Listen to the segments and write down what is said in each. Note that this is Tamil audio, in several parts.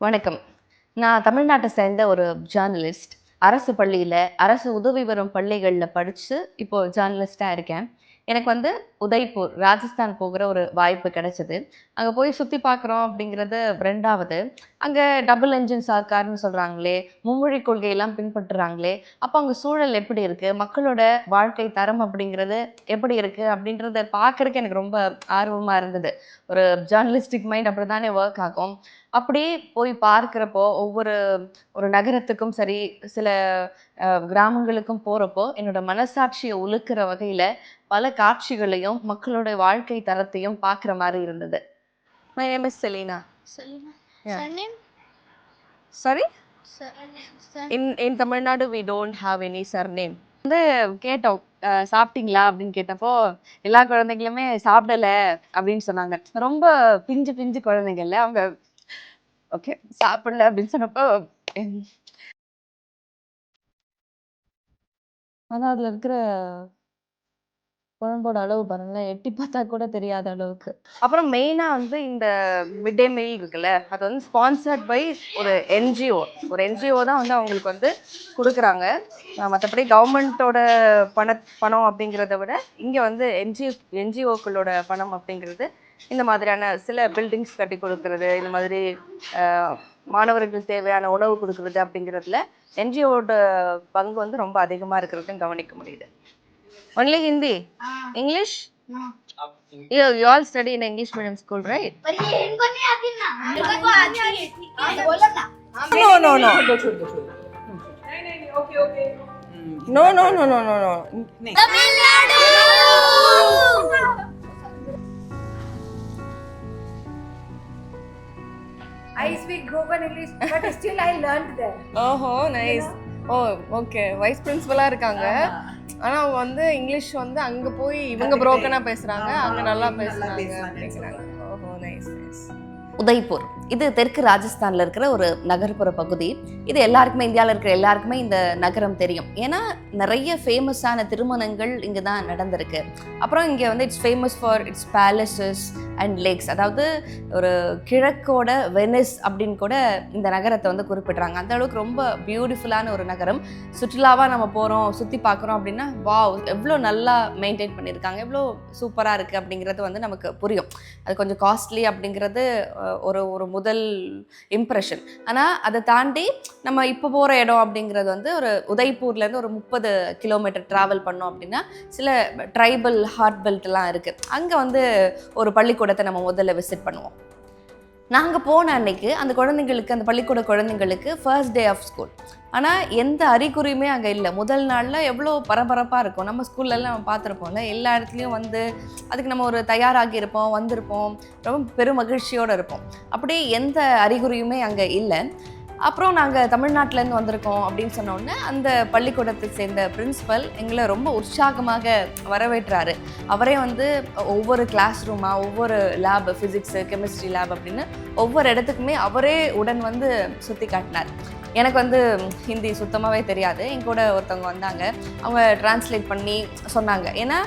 வணக்கம். நான் தமிழ்நாட்டை சேர்ந்த ஒரு ஜேர்னலிஸ்ட். அரசு பள்ளியில, அரசு உதவி பெறும் பள்ளிகள்ல படிச்சு, இப்போ ஜேர்னலிஸ்ட்டா இருக்கேன். எனக்கு வந்து உதய்பூர், ராஜஸ்தான் போகுற ஒரு வாய்ப்பு கிடைச்சது. அங்க போய் சுத்தி பார்க்குறோம் அப்படிங்கிறது 2வது. அங்க டபுள் என்ஜின் சர்க்கார்ன்னு சொல்றாங்களே, மும்மொழி கொள்கையெல்லாம் பின்பற்றுறாங்களே, அப்ப அங்க சூழல் எப்படி இருக்கு? மக்களோட வாழ்க்கை தரம் அப்படிங்கிறது எப்படி இருக்கு? அப்படின்றத பார்க்கறக்கு எனக்கு ரொம்ப ஆர்வமா இருந்தது. ஒரு ஜேர்னலிஸ்டிக் மைண்ட் அப்படித்தானே வொர்க் ஆகும். அப்படியே போய் பார்க்கிறப்போ, ஒரு நகரத்துக்கும் சரி, சில கிராமங்களுக்கும் போறப்போ, என்னோட மனசாட்சிய உலுக்குற வகையில பல காட்சிகளையும், மக்களோட வாழ்க்கை தரத்தையும் பார்க்குற மாரி இருந்தது. My name is Selena. Selena. Yeah. Surname? Sorry? Sur- sur- in Tamil Nadu we don't have any surname. வந்து கேட்டோம். சாப்பிட்டீங்களா? அப்படின்னு கேட்டப்போ, எல்லா குழந்தைங்களுமே சாப்பிடல அப்படின்னு சொன்னாங்க. ரொம்ப பிஞ்சு பிஞ்சு குழந்தைங்கள்ல. அவங்க ஓகே சாப்பிடல அப்படின்னு சொன்னப்போ, என் ஆனா அதுல இருக்கிற குழம்போட அளவு பாருங்களேன், எட்டி பார்த்தா கூட தெரியாத அளவுக்கு. அப்புறம் மெயினா வந்து இந்த மிட் டே மீல் இருக்குல்ல, அது வந்து ஸ்பான்சர்ட் பை ஒரு என்ஜிஓ. ஒரு என்ஜிஓ தான் வந்து அவங்களுக்கு வந்து குடுக்குறாங்க. மத்தபடி கவர்மெண்ட்டோட பணம் அப்படிங்கிறத விட, இங்க வந்து என்ஜிஓக்களோட பணம் அப்படிங்கிறது, இந்த மாதிரியான சில பில்டிங்ஸ் கட்டி குடுக்குறது, இந்த மாதிரி அ மாணவர்களுக்கு தேவையான உணவு குடுக்குறது அப்படிங்கிறதுல, என்ஜிஓட பங்கு வந்து ரொம்ப அதிகமா இருக்கிறதையும் கவனிக்க முடியுது. Only Hindi? English? No. You all study in English medium school, right? पर ये इनको नहीं आती ना इनको तो आती है ठीक है बोलो ना No, no, no. No, no, no, no, no, no. Tamil Nadu I speak broken English, but still I learned there. ஓஹோ நைஸ். ஓ ஓகே, வைஸ் பிரின்சிபலா இருக்காங்க. ஆனா அவங்க வந்து இங்கிலீஷ் வந்து அங்க போய் இவங்க புரோக்கனா பேசுறாங்க, அங்க நல்லா பேசுறாங்க அப்படிங்கிறாங்க. ஓஹோ நைஸ் நைஸ். உதய்பூர் இது தெற்கு ராஜஸ்தான்ல இருக்கிற ஒரு நகர்ப்புற பகுதி. இது எல்லாருக்குமே, இந்தியாவில் இருக்கிற எல்லாருக்குமே இந்த நகரம் தெரியும். ஏன்னா நிறைய ஃபேமஸான திருமணங்கள் இங்கே தான் நடந்திருக்கு. அப்புறம் இங்கே வந்து it's famous for it's palaces and lakhs. அதாவது ஒரு கிழக்கோட வெனிஸ் அப்படின்னு கூட இந்த நகரத்தை வந்து குறிப்பிட்றாங்க. அந்த அளவுக்கு ரொம்ப பியூட்டிஃபுல்லான ஒரு நகரம். சுற்றுலாவாக நம்ம போகிறோம், சுற்றி பார்க்குறோம் அப்படின்னா வாவ் எவ்வளோ நல்லா மெயின்டைன் பண்ணியிருக்காங்க, எவ்வளோ சூப்பராக இருக்குது அப்படிங்கிறது வந்து நமக்கு புரியும். அது கொஞ்சம் காஸ்ட்லி அப்படிங்கிறது ஒரு ஒரு முதல் இம்ப்ரெஷன். ஆனால் அதை தாண்டி நம்ம இப்போ போகிற இடம் அப்படிங்கிறது வந்து ஒரு உதய்பூர்லேருந்து ஒரு 30 கிலோமீட்டர் ட்ராவல் பண்ணோம் அப்படின்னா சில ட்ரைபல் ஹார்ட் பெல்ட்லாம் இருக்குது. அங்கே வந்து ஒரு பள்ளிக்கூடத்தை நம்ம முதல்ல விசிட் பண்ணுவோம். நாங்கள் போன அன்னைக்கு அந்த குழந்தைங்களுக்கு, அந்த பள்ளிக்கூட குழந்தைங்களுக்கு ஃபர்ஸ்ட் டே ஆஃப் ஸ்கூல். ஆனால் எந்த அறிகுறியுமே அங்கே இல்லை. முதல் நாளில் எவ்வளோ பரபரப்பாக இருக்கும். நம்ம ஸ்கூல்லலாம் நம்ம பார்த்துருப்போம்ல, எல்லா இடத்துலையும் வந்து அதுக்கு நம்ம ஒரு தயாராகி இருப்போம், வந்திருப்போம், ரொம்ப பெரும் மகிழ்ச்சியோடு இருப்போம். அப்படியே எந்த அறிகுறியுமே அங்கே இல்லை. அப்புறம் நாங்கள் தமிழ்நாட்டிலேருந்து வந்திருக்கோம் அப்படின்னு சொன்னோடனே அந்த பள்ளிக்கூடத்தை சேர்ந்த பிரின்ஸிபல் எங்களை ரொம்ப உற்சாகமாக வரவேற்றாரு. அவரே வந்து ஒவ்வொரு கிளாஸ் ரூமாக, ஒவ்வொரு லேப், ஃபிசிக்ஸு, கெமிஸ்ட்ரி லேப் அப்படின்னு ஒவ்வொரு இடத்துக்குமே அவரே உடன் வந்து சுற்றி காட்டினார். எனக்கு வந்து ஹிந்தி சுத்தமாகவே தெரியாது. என் கூட ஒருத்தவங்க வந்தாங்க, அவங்க டிரான்ஸ்லேட் பண்ணி சொன்னாங்க. ஏன்னா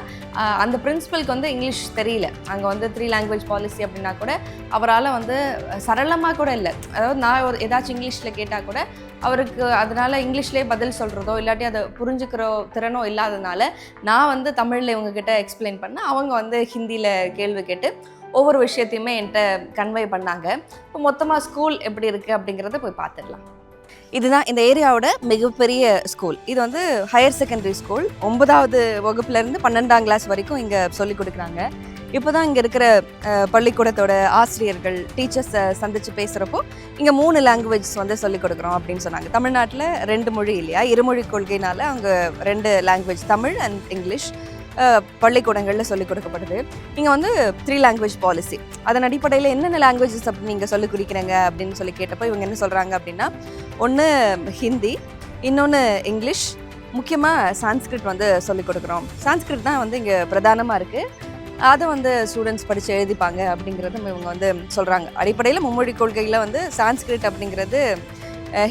அந்த பிரின்சிபலுக்கு வந்து இங்கிலீஷ் தெரியல. அங்கே வந்து 3 லாங்குவேஜ் பாலிசி அப்படின்னா கூட அவரால் வந்து சரளமாக கூட இல்லை. அதாவது நான் ஏதாச்சும் இங்கிலீஷில் கேட்டால் கூட அவருக்கு அதனால் இங்கிலீஷ்லேயே பதில் சொல்கிறதோ இல்லாட்டி அதை புரிஞ்சுக்கிற திறனோ இல்லாததுனால நான் வந்து தமிழில் இவங்கக்கிட்ட எக்ஸ்பிளைன் பண்ணேன். அவங்க வந்து ஹிந்தியில் கேள்வி கேட்டு ஒவ்வொரு விஷயத்தையுமே என்கிட்ட கன்வே பண்ணாங்க. இப்போ மொத்தமாக ஸ்கூல் எப்படி இருக்குது அப்படிங்கிறத போய் பார்த்துடலாம். இதுதான் இந்த ஏரியாவோட மிகப்பெரிய ஸ்கூல். இது வந்து ஹையர் செகண்டரி ஸ்கூல். 9வது வகுப்புலேருந்து 12ஆம் கிளாஸ் வரைக்கும் இங்கே சொல்லிக் கொடுக்குறாங்க. இப்போ தான் இங்கே இருக்கிற பள்ளிக்கூடத்தோட ஆசிரியர்கள், டீச்சர்ஸை சந்தித்து பேசுகிறப்போ இங்கே 3 லாங்குவேஜஸ் வந்து சொல்லிக் கொடுக்குறோம் அப்படின்னு சொன்னாங்க. தமிழ்நாட்டில் 2 மொழி இல்லையா, இருமொழி கொள்கைனால அவங்க 2 லாங்குவேஜ், தமிழ் அண்ட் இங்கிலீஷ் பள்ளிக்கூடங்களில் சொல்லிக் கொடுக்கப்படுது. இங்கே வந்து 3 லாங்குவேஜ் பாலிசி. அதன் அடிப்படையில் என்னென்ன லாங்குவேஜஸ் அப்படி நீங்கள் சொல்லிக் கொடுக்குறீங்க அப்படின்னு சொல்லி கேட்டப்போ இவங்க என்ன சொல்கிறாங்க அப்படின்னா, ஒன்று ஹிந்தி, இன்னொன்று இங்கிலீஷ், முக்கியமாக சான்ஸ்கிரிட் வந்து சொல்லிக் கொடுக்குறோம். சான்ஸ்கிரிட் தான் வந்து இங்கே பிரதானமாக இருக்குது. அதை வந்து ஸ்டூடெண்ட்ஸ் படித்து எழுதிப்பாங்க அப்படிங்கிறதும் இவங்க வந்து சொல்கிறாங்க. அடிப்படையில் மும்மொழி கொள்கையில் வந்து சான்ஸ்கிரிட் அப்படிங்கிறது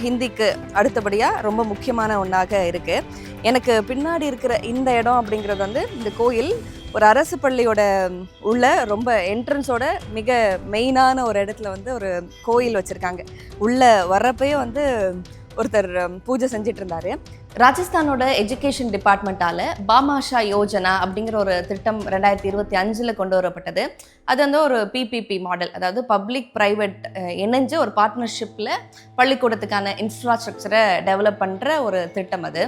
ஹிந்திக்கு அடுத்தபடியாக ரொம்ப முக்கியமான ஒன்றாக இருக்குது. எனக்கு பின்னாடி இருக்கிற இந்த இடம் அப்படிங்கிறது வந்து இந்த கோயில் ஒரு அரசு பள்ளியோட உள்ள ரொம்ப என்ட்ரன்ஸோட மிக மெயினான ஒரு இடத்துல வந்து ஒரு கோயில் வச்சுருக்காங்க. உள்ளே வர்றப்பயே வந்து ஒருத்தர் பூஜை செஞ்சிட்டு இருந்தாரு. ராஜஸ்தானோட எஜுகேஷன் டிபார்ட்மெண்ட்டால் பாமாஷா யோஜனா அப்படிங்கிற ஒரு திட்டம் 2025 கொண்டு வரப்பட்டது. அது வந்து ஒரு பிபிபி மாடல், அதாவது பப்ளிக் ப்ரைவேட் இணைஞ்சு ஒரு பார்ட்னர்ஷிப்பில் பள்ளிக்கூடத்துக்கான இன்ஃப்ராஸ்ட்ரக்சரை டெவலப் பண்ணுற ஒரு திட்டம் அது.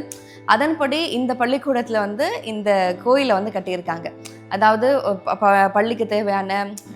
அதன்படி இந்த பள்ளிக்கூடத்தில் வந்து இந்த கோயிலை வந்து கட்டியிருக்காங்க. அதாவது பள்ளிக்கு தேவையான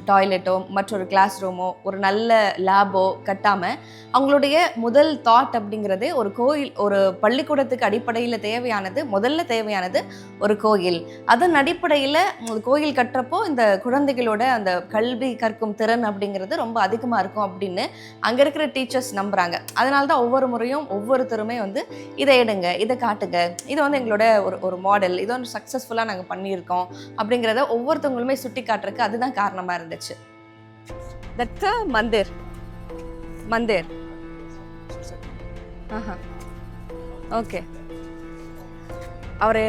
டாய்லெட்டோ மற்றொரு கிளாஸ் ரூமோ ஒரு நல்ல லேபோ கட்டாமல் அவங்களுடைய முதல் தாட் அப்படிங்கிறது ஒரு கோயில், ஒரு பள்ளிக்கூடத்துக்கு அடிப்படையில் முதல்ல தேவையானது ஒரு கோயில். அதன் அடிப்படையில் கோயில் கட்டுறப்போ இந்த குழந்தைகளோட அந்த கல்வி கற்கும் திறன் அப்படிங்கிறது ரொம்ப அதிகமாக இருக்கும் அப்படின்னு அங்கே இருக்கிற டீச்சர்ஸ் நம்புகிறாங்க. அதனால தான் ஒவ்வொரு முறையும் ஒவ்வொருத்தருமே வந்து இதை எடுங்க, இதை காட்டுங்க, இது வந்து எங்களோட ஒரு மாடல், இது வந்து சக்ஸஸ்ஃபுல்லாக நாங்கள் பண்ணியிருக்கோம் அப்படிங்கிறத ஒவ்வொருத்தவங்களுமே சுட்டி காட்டுறதுக்கு அதுதான் காரணமாக இருந்துச்சு. That's a Mandir. ஓகே, அவரு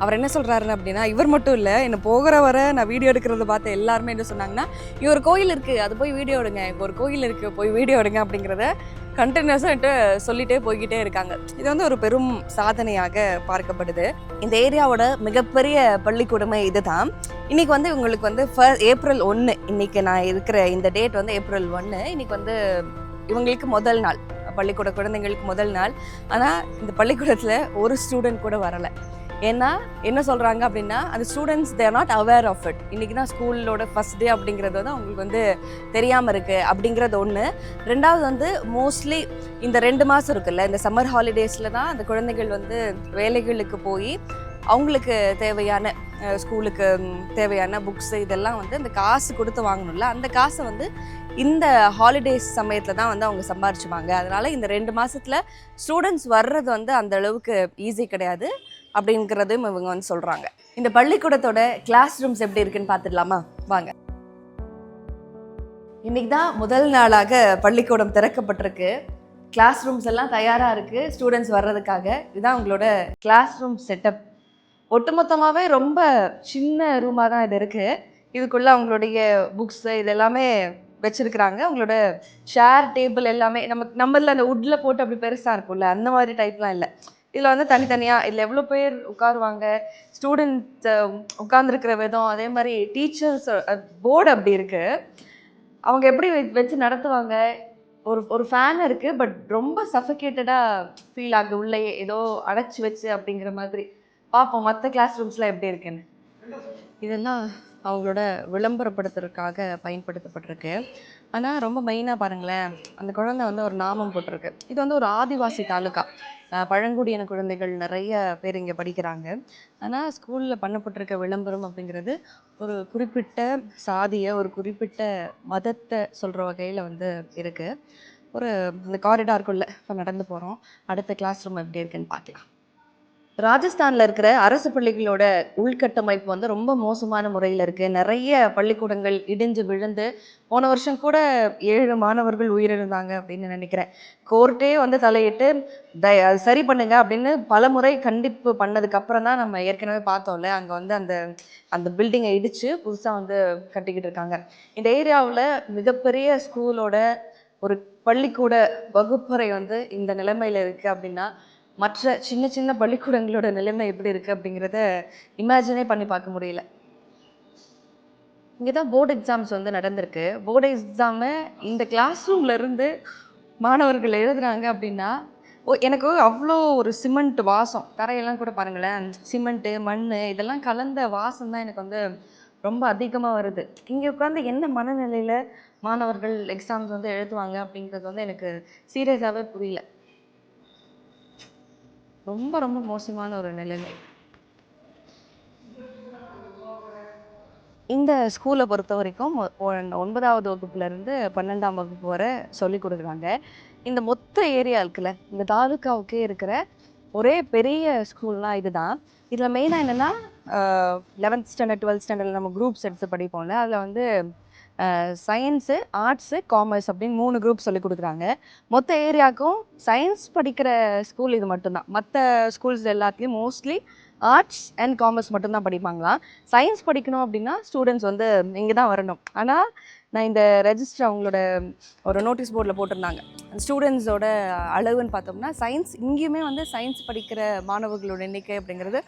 அவர் என்ன சொல்கிறாருன்னு அப்படின்னா, இவர் மட்டும் இல்லை, என்ன போகிற வர நான் வீடியோ எடுக்கிறத பார்த்து எல்லாருமே என்ன சொன்னாங்கன்னா, இங்கே ஒரு கோயில் இருக்குது, அது போய் வீடியோ எடுங்க, இப்போ ஒரு கோயில் இருக்குது, போய் வீடியோ எடுங்க அப்படிங்கிறத கண்டினியூஸாக என்கிட்ட சொல்லிகிட்டே போய்கிட்டே இருக்காங்க. இது வந்து ஒரு பெரும் சாதனையாக பார்க்கப்படுது. இந்த ஏரியாவோட மிகப்பெரிய பள்ளிக்கூடமே இது தான். இன்றைக்கி வந்து இவங்களுக்கு வந்து ஏப்ரல் 1, இன்றைக்கி நான் இருக்கிற இந்த டேட் வந்து ஏப்ரல் 1, இன்றைக்கி வந்து இவங்களுக்கு முதல் நாள், பள்ளிக்கூட குழந்தைங்களுக்கு முதல் நாள். ஆனால் இந்த பள்ளிக்கூடத்தில் ஒரு ஸ்டூடெண்ட் கூட வரலை. ஏன்னா என்ன சொல்கிறாங்க அப்படின்னா, அந்த students they are not aware of it. இன்றைக்கி தான் ஸ்கூலோட ஃபஸ்ட் டே அப்படிங்கிறது வந்து அவங்களுக்கு வந்து தெரியாமல் இருக்குது அப்படிங்கிறது ஒன்று. ரெண்டாவது வந்து மோஸ்ட்லி இந்த 2 மாதம் இருக்குல்ல, இந்த சம்மர் ஹாலிடேஸில் தான் அந்த குழந்தைகள் வந்து வேலைகளுக்கு போய் அவங்களுக்கு தேவையான ஸ்கூலுக்கு தேவையான புக்ஸு இதெல்லாம் வந்து அந்த காசு கொடுத்து வாங்கணும்ல, அந்த காசை வந்து இந்த ஹாலிடேஸ் சமயத்தில் தான் வந்து அவங்க சம்பாரிச்சுவாங்க. அதனால் இந்த 2 மாதத்தில் ஸ்டூடெண்ட்ஸ் வர்றது வந்து அந்த அளவுக்கு ஈஸி கிடையாது அப்படிங்கிறதும் இவங்க வந்து சொல்கிறாங்க. இந்த பள்ளிக்கூடத்தோட கிளாஸ் ரூம்ஸ் எப்படி இருக்குன்னு பார்த்துடலாமா? வாங்க. இன்றைக்கி தான் முதல் நாளாக பள்ளிக்கூடம் திறக்கப்பட்டிருக்கு. கிளாஸ் ரூம்ஸ் எல்லாம் தயாராக இருக்குது ஸ்டூடெண்ட்ஸ் வர்றதுக்காக. இதுதான் உங்களோட கிளாஸ் ரூம் செட்டப். ஒட்டுமொத்தமாகவே ரொம்ப சின்ன ரூமாக தான் இது இருக்குது. இதுக்குள்ளே அவங்களுடைய புக்ஸு இதெல்லாமே வச்சுருக்குறாங்க. அவங்களோட ஷேர் டேபிள் எல்லாமே நம்மளில் அந்த வுட்டில் போட்டு அப்படி பெருசாக இருக்கும்ல, அந்த மாதிரி டைப்லாம் இல்லை. இதில் வந்து தனித்தனியாக இதில் எவ்வளோ பேர் உட்காருவாங்க, ஸ்டூடெண்ட்ஸ் உட்காந்துருக்கிற விதம், அதே மாதிரி டீச்சர்ஸ் போர்டு அப்படி இருக்குது. அவங்க எப்படி வச்சு நடத்துவாங்க. ஒரு ஃபேன் இருக்குது, பட் ரொம்ப சஃபகேட்டடாக ஃபீல் ஆகுது உள்ளே ஏதோ அடைச்சி வச்சு அப்படிங்கிற மாதிரி. பார்ப்போம் மற்ற கிளாஸ் ரூம்ஸ்லாம் எப்படி இருக்குன்னு. இதெல்லாம் அவங்களோட விளம்பரப்படுத்துறதுக்காக பயன்படுத்தப்பட்டிருக்கு. ஆனால் ரொம்ப மெயினாக பாருங்களேன், அந்த குழந்தை வந்து ஒரு நாமம் போட்டிருக்கு. இது வந்து ஒரு ஆதிவாசி தாலுக்கா, பழங்குடியின குழந்தைகள் நிறைய பேர் இங்கே படிக்கிறாங்க. ஆனால் ஸ்கூலில் பண்ணப்பட்டிருக்க விளம்பரம் அப்படிங்கிறது ஒரு குறிப்பிட்ட சாதியை, ஒரு குறிப்பிட்ட மதத்தை சொல்கிற வகையில் வந்து இருக்குது. இந்த காரிடாருக்குள்ளே இப்போ நடந்து போகிறோம். அடுத்த கிளாஸ் ரூம் எப்படி இருக்குன்னு பார்க்கலாம். ராஜஸ்தானில் இருக்கிற அரசு பள்ளிகளோட உள்கட்டமைப்பு வந்து ரொம்ப மோசமான முறையில் இருக்குது. நிறைய பள்ளிக்கூடங்கள் இடிஞ்சு விழுந்து, போன வருஷம் கூட 7 மாணவர்கள் உயிரிழந்தாங்க அப்படின்னு நினைக்கிறேன். கோர்ட்டே வந்து தலையிட்டு அது சரி பண்ணுங்க அப்படின்னு பல முறை கண்டிப்பு பண்ணதுக்கப்புறம் தான் நம்ம ஏற்கனவே பார்த்தோம்ல, அங்கே வந்து அந்த பில்டிங்கை இடித்து புதுசாக வந்து கட்டிக்கிட்டு இருக்காங்க. இந்த ஏரியாவில் மிகப்பெரிய ஸ்கூலோட ஒரு பள்ளிக்கூட வகுப்பறை வந்து இந்த நிலைமையில் இருக்குது அப்படின்னா, மற்ற சின்ன சின்ன பள்ளிக்கூடங்களோட நிலைமை எப்படி இருக்குது அப்படிங்கிறத இமேஜினே பண்ணி பார்க்க முடியல. இங்கே தான் போர்டு எக்ஸாம்ஸ் வந்து நடந்திருக்கு. போர்டு எக்ஸாமு இந்த கிளாஸ் ரூம்லேருந்து மாணவர்கள் எழுதுகிறாங்க அப்படின்னா, எனக்கு அவ்வளோ ஒரு சிமெண்ட் வாசம், தரையெல்லாம் கூட பாருங்களேன், சிமெண்ட்டு மண் இதெல்லாம் கலந்த வாசம் தான் எனக்கு வந்து ரொம்ப அதிகமாக வருது. இங்கே உட்காந்து என்ன மனநிலையில் மாணவர்கள் எக்ஸாம்ஸ் வந்து எழுதுவாங்க அப்படிங்கிறது வந்து எனக்கு சீரியஸாகவே புரியல. ரொம்ப ரொம்ப மோசமான ஒரு நிலைமை. இந்த ஸ்கூலை பொறுத்த வரைக்கும் 9ஆவது வகுப்புலேருந்து 12ஆம் வகுப்பு வரை சொல்லிக் கொடுக்குறாங்க. இந்த மொத்த ஏரியா இருக்குல்ல, இந்த தாலுக்காவுக்கே இருக்கிற ஒரே பெரிய ஸ்கூல்னால் இதுதான். இதில் மெயினாக என்னென்னா 11th ஸ்டாண்டர்ட் 12th ஸ்டாண்டர்டில் நம்ம குரூப்ஸ் எடுத்து படிப்போம்ல, அதில் வந்து சயின்ஸு, ஆர்ட்ஸு, காமர்ஸ் அப்படின்னு 3 குரூப் சொல்லி கொடுக்குறாங்க. மொத்த ஏரியாவுக்கும் சயின்ஸ் படிக்கிற ஸ்கூல் இது மட்டும்தான். மற்ற ஸ்கூல்ஸ் எல்லாத்துலேயும் மோஸ்ட்லி ஆர்ட்ஸ் அண்ட் காமர்ஸ் மட்டும்தான் படிப்பாங்களாம். சயின்ஸ் படிக்கணும் அப்படின்னா ஸ்டூடெண்ட்ஸ் வந்து இங்கே தான் வரணும். ஆனால் நான் இந்த ரெஜிஸ்டர் அவங்களோட ஒரு நோட்டீஸ் போர்டில் போட்டிருந்தாங்க. ஸ்டூடெண்ட்ஸோட அளவுன்னு பார்த்தோம்னா சயின்ஸ் இங்கேயுமே வந்து சயின்ஸ் படிக்கிற மாணவர்களோட எண்ணிக்கை அப்படிங்கிறது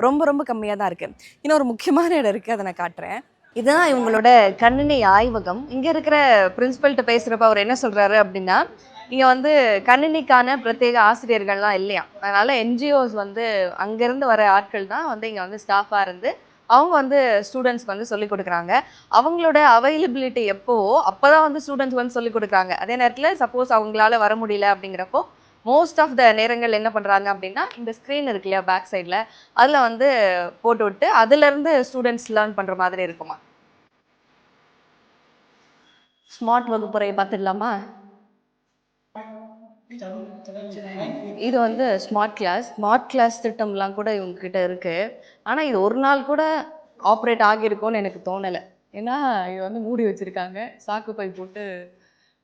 ரொம்ப ரொம்ப கம்மியாக தான் இருக்குது. இன்னொரு முக்கியமான இடம் இருக்குது, அதை நான் காட்டுறேன். இதுதான் இவங்களோட கணினி ஆய்வகம். இங்கே இருக்கிற பிரின்சிபல்கிட்ட பேசுகிறப்ப அவர் என்ன சொல்கிறாரு அப்படின்னா, இங்கே வந்து கணினிக்கான பிரத்யேக ஆசிரியர்கள்லாம் இல்லையா, அதனால் என்ஜிஓஸ் வந்து அங்கேருந்து வர ஆட்கள் தான் வந்து இங்கே வந்து ஸ்டாஃபாக இருந்து அவங்க வந்து ஸ்டூடெண்ட்ஸ்க்கு வந்து சொல்லிக் கொடுக்குறாங்க. அவங்களோட அவைலபிலிட்டி எப்போவோ அப்போ தான் வந்து ஸ்டூடெண்ட்ஸ் வந்து சொல்லிக் கொடுக்குறாங்க. அதே நேரத்தில் சப்போஸ் அவங்களால வர முடியல அப்படிங்கிறப்போ மோஸ்ட் ஆஃப் த நேரங்கள் என்ன பண்ணுறாங்க அப்படின்னா, இந்த ஸ்க்ரீன் இருக்கு இல்லையா பேக் சைடில், அதில் வந்து போட்டு விட்டு அதுலேருந்து ஸ்டூடெண்ட்ஸ் லேர்ன் பண்ணுற மாதிரி இருக்குமா. ஸ்மார்ட் வகுப்பறையை பார்த்துடலாமா? இது வந்து ஸ்மார்ட் கிளாஸ் திட்டம்லாம் கூட இவங்க கிட்ட இருக்கு. ஆனால் இது ஒரு நாள் கூட ஆப்ரேட் ஆகியிருக்கும்னு எனக்கு தோணலை. ஏன்னா இது வந்து மூடி வச்சிருக்காங்க, சாக்கு பை போட்டு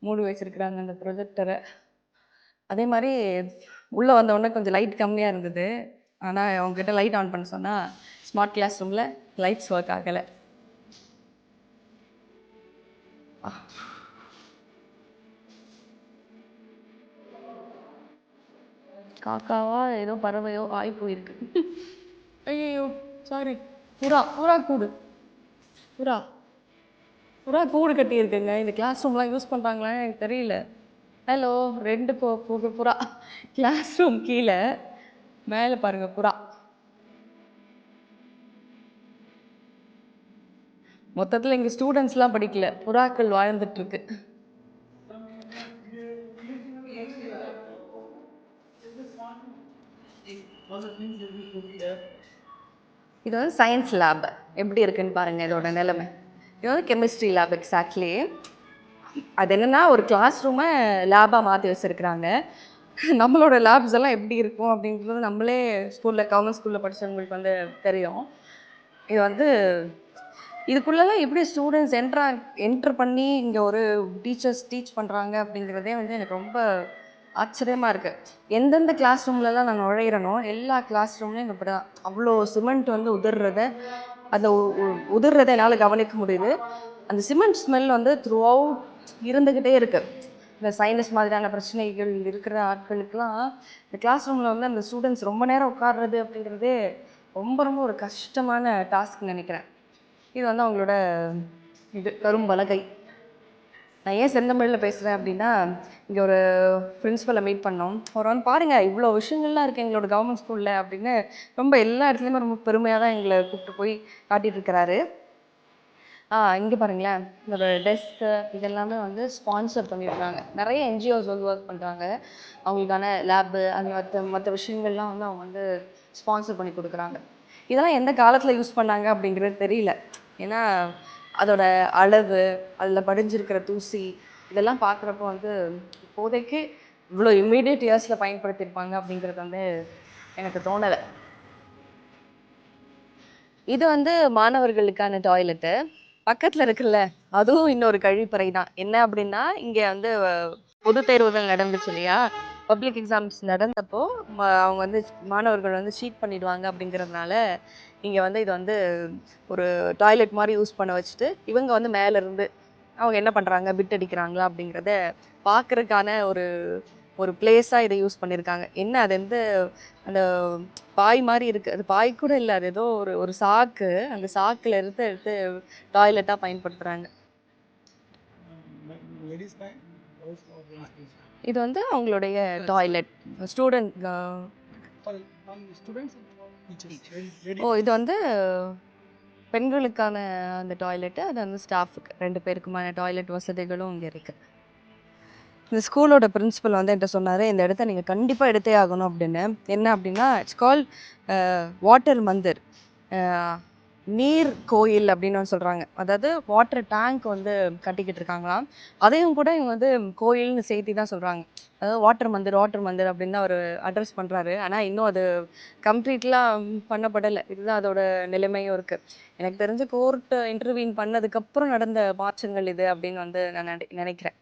மூடி வச்சிருக்கிறாங்க அந்த ப்ரொஜெக்டரை. அதே மாதிரி உள்ளே வந்தோடனே கொஞ்சம் லைட் கம்மியாக இருந்தது. ஆனால் அவங்ககிட்ட லைட் ஆன் பண்ண சொன்னால் ஸ்மார்ட் கிளாஸ் ரூமில் லைட்ஸ் ஒர்க் ஆகலை. காக்காவா ஏதோ பறவையோ ஆய் போயிருக்கு. ஐயோ சாரி. புறா கூடு கட்டி இருக்குங்க. இந்த கிளாஸ் ரூம்லாம் யூஸ் பண்ணுறாங்களான்னு எனக்கு தெரியல. ஹலோ, 2 புறா கிளாஸ் ரூம் கீழே, மேலே பாருங்க புறா. மொத்தத்தில் இங்கே ஸ்டூடெண்ட்ஸ்லாம் படிக்கல, புறாக்கள் வாழ்ந்துட்டு இருக்கு. இது வந்து சயின்ஸ் லேப் எப்படி இருக்குன்னு பாருங்க இதோட நிலைமை. இது வந்து கெமிஸ்ட்ரி லேப் எக்ஸாக்ட்லி. அது என்னென்னா ஒரு கிளாஸ் ரூமை லேபாக மாற்றி வச்சுருக்குறாங்க. நம்மளோட லேப்ஸ் எல்லாம் எப்படி இருக்கும் அப்படிங்கிறது நம்மளே கவர்மெண்ட் ஸ்கூலில் படித்தவங்களுக்கு வந்து தெரியும். இது வந்து இதுக்குள்ளெல்லாம் எப்படி ஸ்டூடெண்ட்ஸ் என்ட்ரு பண்ணி இங்கே ஒரு டீச்சர்ஸ் டீச் பண்ணுறாங்க அப்படிங்கிறதே வந்து எனக்கு ரொம்ப ஆச்சரியமாக இருக்குது. எந்தெந்த கிளாஸ் ரூம்லலாம் நான் நுழையிறனோ எல்லா கிளாஸ் ரூம்லேயும் இப்படி தான். அவ்வளோ சிமெண்ட் வந்து உதிர்றதை என்னால் கவனிக்க முடியுது. அந்த சிமெண்ட் ஸ்மெல் வந்து த்ரூ அவுட் இருந்துக்கிட்டே இருக்குது. இந்த சைனஸ் மாதிரியான பிரச்சனைகள் இருக்கிற ஆட்களுக்கெல்லாம் இந்த கிளாஸ் ரூமில் வந்து அந்த ஸ்டூடெண்ட்ஸ் ரொம்ப நேரம் உட்கார்றது அப்படிங்கிறதே ரொம்ப ரொம்ப ஒரு கஷ்டமான டாஸ்க்னு நினைக்கிறேன். இது வந்து அவங்களோட கரும்பலகை. நான் ஏன் செந்தமிழில் பேசுகிறேன் அப்படின்னா, இங்கே ஒரு பிரின்ஸிபலை மீட் பண்ணோம். அவர் வந்து பாருங்கள் இவ்வளோ விஷயங்கள்லாம் இருக்குது எங்களோட கவர்மெண்ட் ஸ்கூலில் அப்படின்னு ரொம்ப எல்லா இடத்துலையுமே ரொம்ப பெருமையாக தான் எங்களை கூப்பிட்டு போய் காட்டிகிட்டு இருக்கிறாரு. இங்கே பாருங்களேன், இந்த டெஸ்க்கு இதெல்லாமே வந்து ஸ்பான்சர் பண்ணியிருக்காங்க. நிறைய என்ஜிஓஸ் வந்து ஒர்க் பண்ணுறாங்க. அவங்களுக்கான லேபு அந்த மற்ற விஷயங்கள்லாம் வந்து அவங்க வந்து ஸ்பான்சர் பண்ணி கொடுக்குறாங்க. இதெல்லாம் எந்த காலத்தில் யூஸ் பண்ணாங்க அப்படிங்கிறது தெரியல. ஏன்னா அதோட அளவு, அதில் படிஞ்சிருக்கிற தூசி இதெல்லாம் பார்க்குறப்போ வந்து இப்போதைக்கு இவ்வளோ இம்மீடியட் இயர்ஸில் பயன்படுத்தியிருப்பாங்க அப்படிங்கிறது வந்து எனக்கு தோணலை. இது வந்து மாணவர்களுக்கான டாய்லெட்டு. பக்கத்தில் இருக்குல்ல அதுவும் இன்னொரு கழிப்பறை தான். என்ன அப்படின்னா இங்கே வந்து பொது தேர்வுகள் நடந்துச்சு இல்லையா, பப்ளிக் எக்ஸாம்ஸ் நடந்தப்போ அவங்க வந்து மாணவர்கள் வந்து ஷீட் பண்ணிடுவாங்க அப்படிங்கிறதுனால இங்கே வந்து இது வந்து ஒரு டாய்லெட் மாதிரி யூஸ் பண்ண வச்சுட்டு இவங்க வந்து மேலேருந்து அவங்க என்ன பண்ணுறாங்க, பிட் அடிக்கிறாங்களா அப்படிங்கிறத பார்க்குறதுக்கான ஒரு பிளேஸாக இதை யூஸ் பண்ணியிருக்காங்க. என்ன அது வந்து அந்த பாய் மாதிரி இருக்குது, அது பாய் கூட இல்லை, அது ஏதோ ஒரு சாக்கு, அந்த சாக்கில் எடுத்து டாய்லெட்டாக பயன்படுத்துகிறாங்க. இது வந்து அவங்களுடைய டாய்லெட் இது வந்து பெண்களுக்கான அந்த டாய்லெட்டு, அது வந்து ஸ்டாஃபுக்கு 2 பேருக்குமான டாய்லெட் வசதிகளும் இங்கே இருக்குது. இந்த ஸ்கூலோட பிரின்சிபல் வந்து என்கிட்ட சொன்னார், இந்த இடத்த நீங்கள் கண்டிப்பாக எடுத்தே ஆகணும் அப்படின்னு. என்ன அப்படின்னா இட்ஸ் கால் வாட்டர் மந்திர். நீர் கோயில் அப்படின்னு வந்து சொல்கிறாங்க. அதாவது வாட்டர் டேங்க் வந்து கட்டிக்கிட்டு இருக்காங்களாம். அதையும் கூட இவங்க வந்து கோயில்னு சேர்த்தி தான் சொல்கிறாங்க. அதாவது வாட்டர் மந்திர் அப்படின்னு தான் அவர் அட்ரஸ் பண்ணுறாரு. ஆனால் இன்னும் அது கம்ப்ளீட்லாம் பண்ணப்படலை. இதுதான் அதோட நிலைமையும் இருக்குது. எனக்கு தெரிஞ்சு கோர்ட் இன்டர்வீன் பண்ணதுக்கப்புறம் நடந்த மாற்றங்கள் இது அப்படின்னு வந்து நான் நினைக்கிறேன்.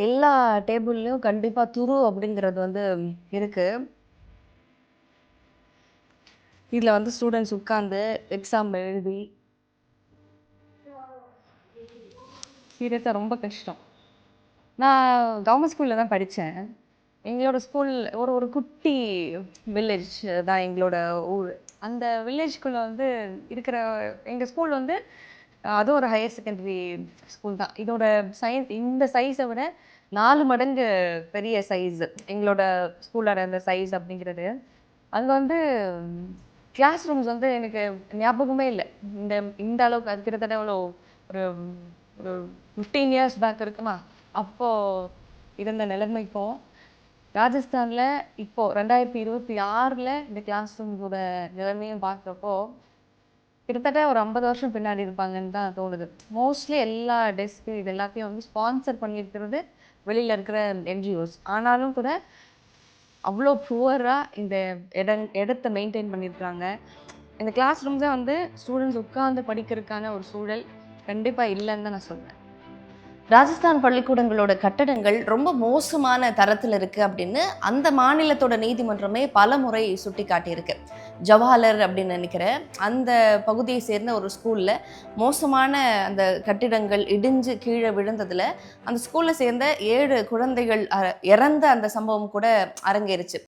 எல்லா டேபிள்லையும் கண்டிப்பாக துரு அப்படிங்கிறது வந்து இருக்குது. இதில் வந்து ஸ்டூடெண்ட்ஸ் உட்காந்து எக்ஸாம் எழுதி சீரியஸாக ரொம்ப கஷ்டம். நான் கவர்மெண்ட் ஸ்கூலில் தான் படித்தேன். எங்களோட ஸ்கூல் ஒரு ஒரு குட்டி வில்லேஜ் தான் எங்களோட ஊர். அந்த வில்லேஜ்குள்ளே வந்து இருக்கிற எங்கள் ஸ்கூல் வந்து அதுவும் ஒரு ஹையர் செகண்டரி ஸ்கூல் தான். இதோட இந்த சைஸை விட 4 மடங்கு பெரிய சைஸ் எங்களோட ஸ்கூலோட அந்த சைஸ் அப்படிங்கிறது. அங்கே வந்து கிளாஸ் ரூம்ஸ் வந்து எனக்கு ஞாபகமே இல்லை. இந்த இந்த அளவுக்கு அது கிட்டத்தட்ட எவ்வளோ ஒரு ஒரு 15 இயர்ஸ் பேக் இருக்குமா, அப்போது இருந்த நிலைமைக்கும் ராஜஸ்தானில் இப்போது 2026 இந்த கிளாஸ் ரூம்ஸோட நிலைமையும் பார்க்குறப்போ கிட்டத்தட்ட ஒரு 50 வருஷம் பின்னாடி இருப்பாங்கன்னு தான் தோணுது. மோஸ்ட்லி எல்லா டெஸ்க்கு இது எல்லாத்தையும் வந்து ஸ்பான்சர் பண்ணியிருக்கிறது வெளியில் இருக்கிற என்ஜிஓஸ். ஆனாலும் கூட அவ்வளோ புவராக இந்த இடத்த மெயின்டைன் பண்ணியிருக்காங்க. இந்த கிளாஸ் ரூம்ஸை வந்து ஸ்டூடெண்ட்ஸ் உட்கார்ந்து படிக்கிறதுக்கான ஒரு சூழல் கண்டிப்பாக இல்லைன்னு தான் நான் சொல்வேன். ராஜஸ்தான் பள்ளிக்கூடங்களோட கட்டடங்கள் ரொம்ப மோசமான தரத்தில் இருக்குது அப்படின்னு அந்த மாநிலத்தோட நீதிமன்றமே பல முறை சுட்டி காட்டியிருக்கு. ஜவஹர்லால் அப்படின்னு நினைக்கிற அந்த பகுதியை சேர்ந்த ஒரு ஸ்கூலில் மோசமான அந்த கட்டிடங்கள் இடிஞ்சு கீழே விழுந்ததில் அந்த ஸ்கூலில் சேர்ந்த 7 குழந்தைகள் இறந்த அந்த சம்பவம் கூட அரங்கேறுச்சு.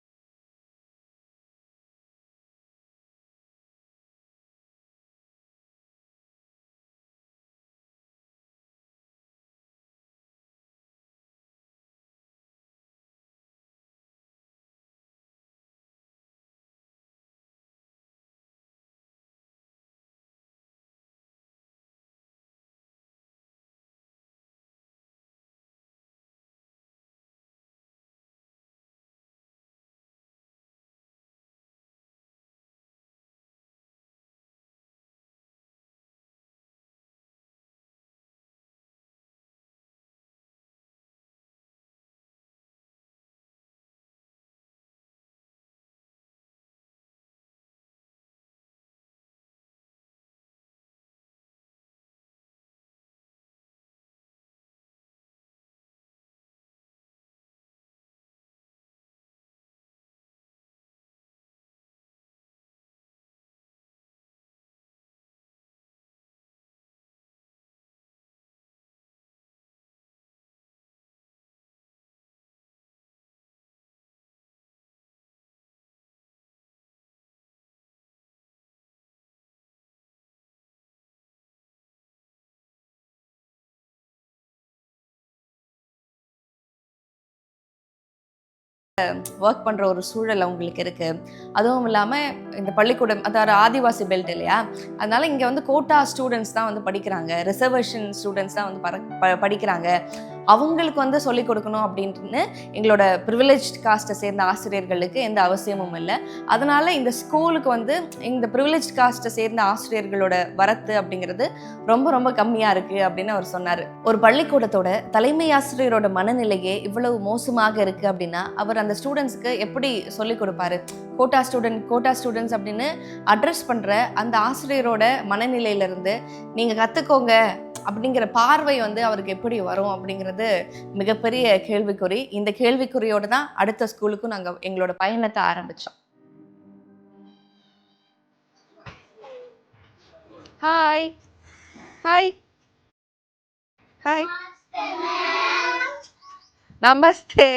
ஒர்க் பண்ணுற ஒரு சூழல் அவங்களுக்கு இருக்குது. அதுவும் இல்லாமல் இந்த பள்ளிக்கூடம் அதாவது ஆதிவாசி பெல்ட் இல்லையா, அதனால இங்கே வந்து கோட்டா ஸ்டூடெண்ட்ஸ் தான் வந்து படிக்கிறாங்க, ரிசர்வேஷன் ஸ்டூடெண்ட்ஸ் தான் வந்து படிக்கிறாங்க. அவங்களுக்கு வந்து சொல்லிக் கொடுக்கணும் அப்படின்னு எங்களோட ப்ரிவிலேஜ் காஸ்ட்டை சேர்ந்த ஆசிரியர்களுக்கு எந்த அவசியமும் இல்லை. அதனால இந்த ஸ்கூலுக்கு வந்து இந்த ப்ரிவிலேஜ் காஸ்ட்டை சேர்ந்த ஆசிரியர்களோட வரத்து அப்படிங்கிறது ரொம்ப ரொம்ப கம்மியாக இருக்குது அப்படின்னு அவர் சொன்னார். ஒரு பள்ளிக்கூடத்தோட தலைமை ஆசிரியரோட மனநிலையே இவ்வளவு மோசமாக இருக்குது அப்படின்னா அவர் அந்த ஸ்டூடெண்ட்ஸ்க்கு எப்படி சொல்லிக் கொடுப்பாரு? கோட்டா ஸ்டூடெண்ட்ஸ் அப்படின்னு அட்ரஸ் பண்ணுற அந்த ஆசிரியரோட மனநிலையிலிருந்து நீங்கள் கற்றுக்கோங்க அப்படிங்கிற பார்வை வந்து அவருக்கு எப்படி வரும் அப்படிங்கிறது மிகப்பெரிய கேள்விக்குறி. இந்த கேள்விக்குறியோடு தான் அடுத்த ஸ்கூலுக்கும் நாங்கள் எங்களோட பயணத்தை ஆரம்பித்தோம். ஹாய் ஹாய் ஹாய் நமஸ்தே.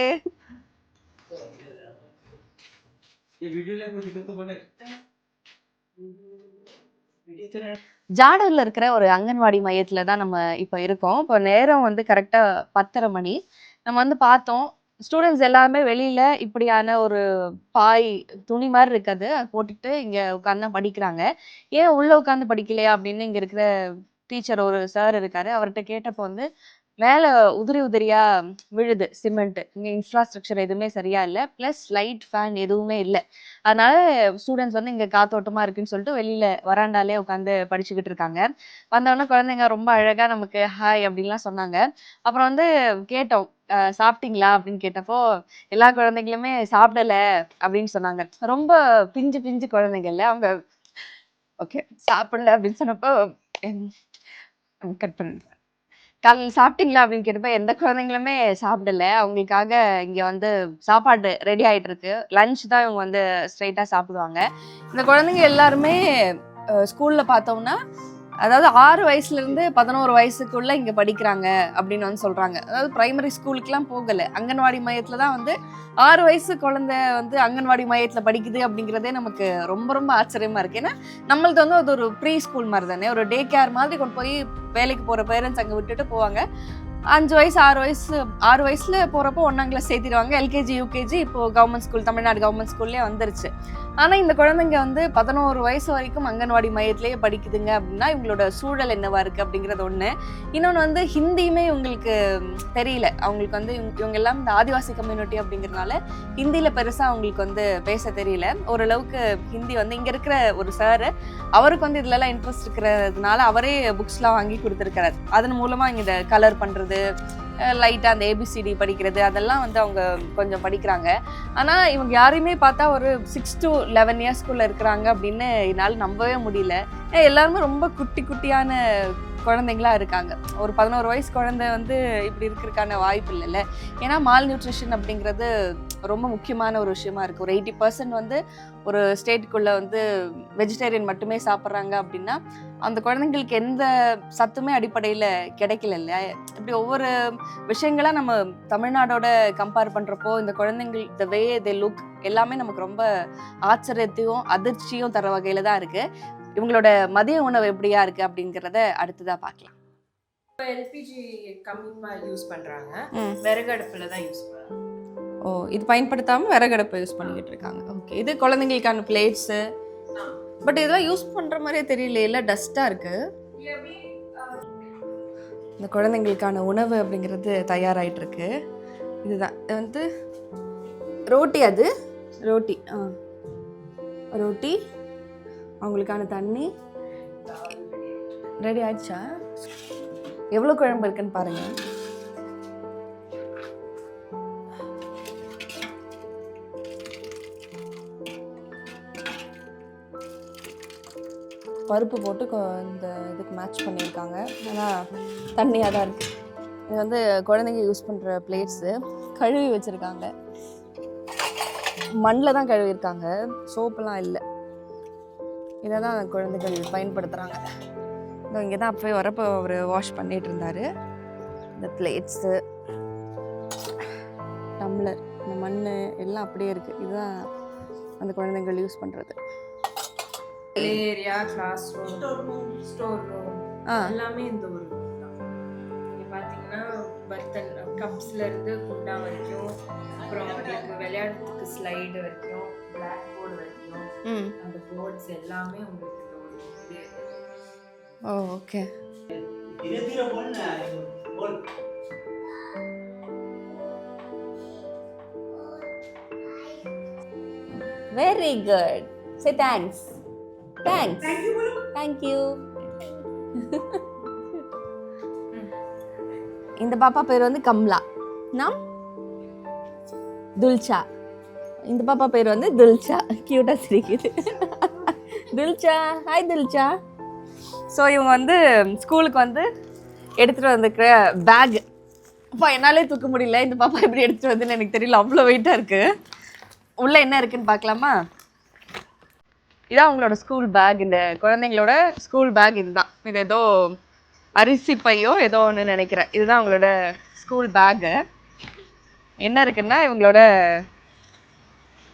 ஜாடர்ல இருக்கிற ஒரு அங்கன்வாடி மையத்துல தான் நம்ம இப்ப இருக்கோம். இப்போ நேரம் வந்து கரெக்டா 10:30 மணி. நம்ம வந்து பார்த்தோம், ஸ்டூடெண்ட்ஸ் எல்லாருமே வெளியில இப்படியான ஒரு பாய் துணி மாதிரி இருக்குது போட்டுட்டு இங்க உட்காந்து படிக்கிறாங்க. ஏன் உள்ள உட்காந்து படிக்கலையா அப்படின்னு இங்க இருக்கிற டீச்சர் ஒரு சார் இருக்காரு. அவர்கிட்ட கேட்டப்போ வந்து மேலே உதிரி உதிரியா விழுது சிமெண்ட். இங்கே இன்ஃப்ராஸ்ட்ரக்சர் எதுவுமே சரியா இல்லை, ப்ளஸ் லைட் ஃபேன் எதுவுமே இல்லை. அதனால ஸ்டூடெண்ட்ஸ் வந்து இங்கே காத்தோட்டமா இருக்குன்னு சொல்லிட்டு வெளியில வராண்டாலே உட்காந்து படிச்சுக்கிட்டு இருக்காங்க. வந்தவொடனே குழந்தைங்க ரொம்ப அழகா நமக்கு ஹாய் அப்படின்லாம் சொன்னாங்க. அப்புறம் வந்து கேட்டோம், சாப்பிட்டீங்களா அப்படின்னு கேட்டப்போ எல்லா குழந்தைங்களுமே சாப்பிடல அப்படின்னு சொன்னாங்க. ரொம்ப பிஞ்சு பிஞ்சு குழந்தைங்கள்ல அவங்க ஓகே சாப்பிடல அப்படின்னு சொன்னப்போ கட் பண்ண காலையில் சாப்பிட்டீங்களா அப்படின்னு கேட்டப்ப எந்த குழந்தைங்களுமே சாப்பிடல. அவங்களுக்காக இங்கே வந்து சாப்பாடு ரெடி ஆயிட்டு இருக்கு. லஞ்ச் தான் இவங்க வந்து ஸ்ட்ரைட்டாக சாப்பிடுவாங்க. இந்த குழந்தைங்க எல்லாருமே ஸ்கூலில் பார்த்தோம்னா அதாவது 6 வயசுலேருந்து 11 வயசுக்குள்ள இங்கே படிக்கிறாங்க அப்படின்னு வந்து சொல்கிறாங்க. அதாவது பிரைமரி ஸ்கூலுக்குலாம் போகலை, அங்கன்வாடி மையத்தில் தான் வந்து 6 வயசு குழந்தை வந்து அங்கன்வாடி மையத்தில் படிக்குது அப்படிங்கிறதே நமக்கு ரொம்ப ரொம்ப ஆச்சரியமாக இருக்குது. ஏன்னா நம்மளது வந்து அது ஒரு ப்ரீ ஸ்கூல் மாதிரி தானே, ஒரு டே கேர் மாதிரி கொண்டு போய் வேலைக்கு போகிற பேரண்ட்ஸ் அங்கே விட்டுட்டு போவாங்க. 5 வயசு 6 வயசுல போகிறப்போ 1ஆம் கிளாஸ் சேர்த்திடுவாங்க. எல்கேஜி யூகேஜி இப்போது கவர்மெண்ட் ஸ்கூல், தமிழ்நாடு கவர்மெண்ட் ஸ்கூல்லேயே வந்துருச்சு. ஆனால் இந்த குழந்தைங்க வந்து 11 வயசு வரைக்கும் அங்கன்வாடி மையத்திலேயே படிக்குதுங்க அப்படின்னா இவங்களோட சூழல் என்னவா இருக்குது அப்படிங்கிறது ஒன்று. இன்னொன்று வந்து ஹிந்தியுமே இவங்களுக்கு தெரியல. அவங்களுக்கு வந்து இவங்க எல்லாம் இந்த ஆதிவாசி கம்யூனிட்டி அப்படிங்கிறதுனால ஹிந்தியில் பெருசாக அவங்களுக்கு வந்து பேச தெரியல. ஓரளவுக்கு ஹிந்தி வந்து இங்கே இருக்கிற ஒரு சார் அவருக்கு வந்து இதுலலாம் இன்ட்ரெஸ்ட் இருக்கிறதுனால அவரே புக்ஸ்லாம் வாங்கி கொடுத்துருக்கிறார். அதன் மூலமாக இங்கே இந்த கலர் பண்ணுறது, லைட்டாக அந்த ஏபிசிடி படிக்கிறது அதெல்லாம் வந்து அவங்க கொஞ்சம் படிக்கிறாங்க. ஆனால் இவங்க யாரையுமே பார்த்தா ஒரு 6 to 11 இயர்ஸ்குள்ளே இருக்கிறாங்க அப்படின்னு என்னால் நம்பவே முடியல. எல்லாருமே ரொம்ப குட்டி குட்டியான குழந்தைங்களா இருக்காங்க. ஒரு 11 வயசு குழந்தை வந்து இப்படி இருக்கிறதுக்கான வாய்ப்பு இல்லைல்ல. ஏன்னா மால் நியூட்ரிஷன் அப்படிங்கிறது ரொம்ப முக்கியமான ஒரு விஷயமா இருக்குது. ஒரு 80% வந்து ஒரு ஸ்டேட்டுக்குள்ளே வந்து வெஜிடேரியன் மட்டுமே சாப்பிட்றாங்க அப்படின்னா அந்த குழந்தைங்களுக்கு எந்த சத்துமே அடிப்படையில் கிடைக்கல இல்லையா. இப்படி ஒவ்வொரு விஷயங்களாக நம்ம தமிழ்நாடோட கம்பேர் பண்ணுறப்போ இந்த குழந்தைங்கள் த வே தே லுக் எல்லாமே நமக்கு ரொம்ப ஆச்சரியத்தையும் அதிர்ச்சியும் தர வகையில் தான் இருக்குது. இவங்களோட மதிய உணவு எப்படியா இருக்குது அப்படிங்கிறத அடுத்ததாக பார்க்கலாம். எல்பிஜி கம்மியாக யூஸ் பண்ணுறாங்க, விறகடுப்பில் தான் யூஸ் பண்ணுறாங்க. ஓ, இது பயன்படுத்தாமல் விறகடுப்பை யூஸ் பண்ணிக்கிட்டு இருக்காங்க. ஓகே, இது குழந்தைங்களுக்கான பிளேட்ஸு. பட் இதெல்லாம் யூஸ் பண்ணுற மாதிரியே தெரியல, இல்லை டஸ்ட்டாக இருக்குது. இந்த குழந்தைங்களுக்கான உணவு அப்படிங்கிறது தயாராகிட்டு இருக்கு. இதுதான் வந்து ரோட்டி, அது ரோட்டி. ரோட்டி, அவங்களுக்கான தண்ணி ரெடி ஆயிடுச்சா? எவ்வளோ குழம்பு இருக்குன்னு பாருங்கள். பருப்பு போட்டு இந்த இதுக்கு மேட்ச் பண்ணியிருக்காங்க. ஆனால் தண்ணியாக தான் இருக்குது. இது வந்து குழந்தைங்க யூஸ் பண்ணுற பிளேட்ஸு. கழுவி வச்சுருக்காங்க, மண்ணில் தான் கழுவிருக்காங்க, சோப்பெல்லாம் இல்லை. இதை தான் குழந்தைகள் பயன்படுத்துகிறாங்க. இங்கே தான் அப்போயே வரப்போ அவர் வாஷ் பண்ணிகிட்டு இருந்தார். இந்த பிளேட்ஸு, டம்ளர், இந்த மண் எல்லாம் அப்படியே இருக்குது. இதுதான் அந்த குழந்தைகள் யூஸ் பண்ணுறது. Area, classroom, store room எல்லாமே இந்த ஒரு ரூம் தான். இங்கே பார்த்தீங்கன்னா பர்த்தன், கப்ஸ்ல இருந்து குண்டா வரைக்கும், அப்புறம் உங்களுக்கு விளையாடுறதுக்கு ஸ்லைடு வரைக்கும், பிளாக் போர்டு வரைக்கும், அந்த போர்ட்ஸ் எல்லாமே உங்களுக்கு இந்த ஒரு இது. Oh, okay. Very good. Say thanks. Thanks. Thank you. இந்த பாப்பா பேர் வந்து கம்லா. நாம் துல்ச்சா. இந்த பாப்பா பேர் வந்து துல்ச்சா. கியூட்டா சிரிக்குது. துல்ச்சா, ஹாய் துல்ச்சா. ஸோ இவங்க வந்து ஸ்கூலுக்கு வந்து எடுத்துகிட்டு வந்துருக்கிற பேக் அப்பா என்னாலே தூக்க முடியல. இந்த பாப்பா எப்படி எடுத்துகிட்டு வந்துன்னு எனக்கு தெரியல, அவ்வளோ வெயிட்டாக இருக்குது. உள்ளே என்ன இருக்குன்னு பார்க்கலாமா? இதான் அவங்களோட ஸ்கூல் பேக். இந்த குழந்தைங்களோட ஸ்கூல் பேக் இதுதான். இது ஏதோ அரிசி பையோ ஏதோ ஒன்று நினைக்கிறேன். இதுதான் அவங்களோட ஸ்கூல் பேக்கு. என்ன இருக்குன்னா இவங்களோட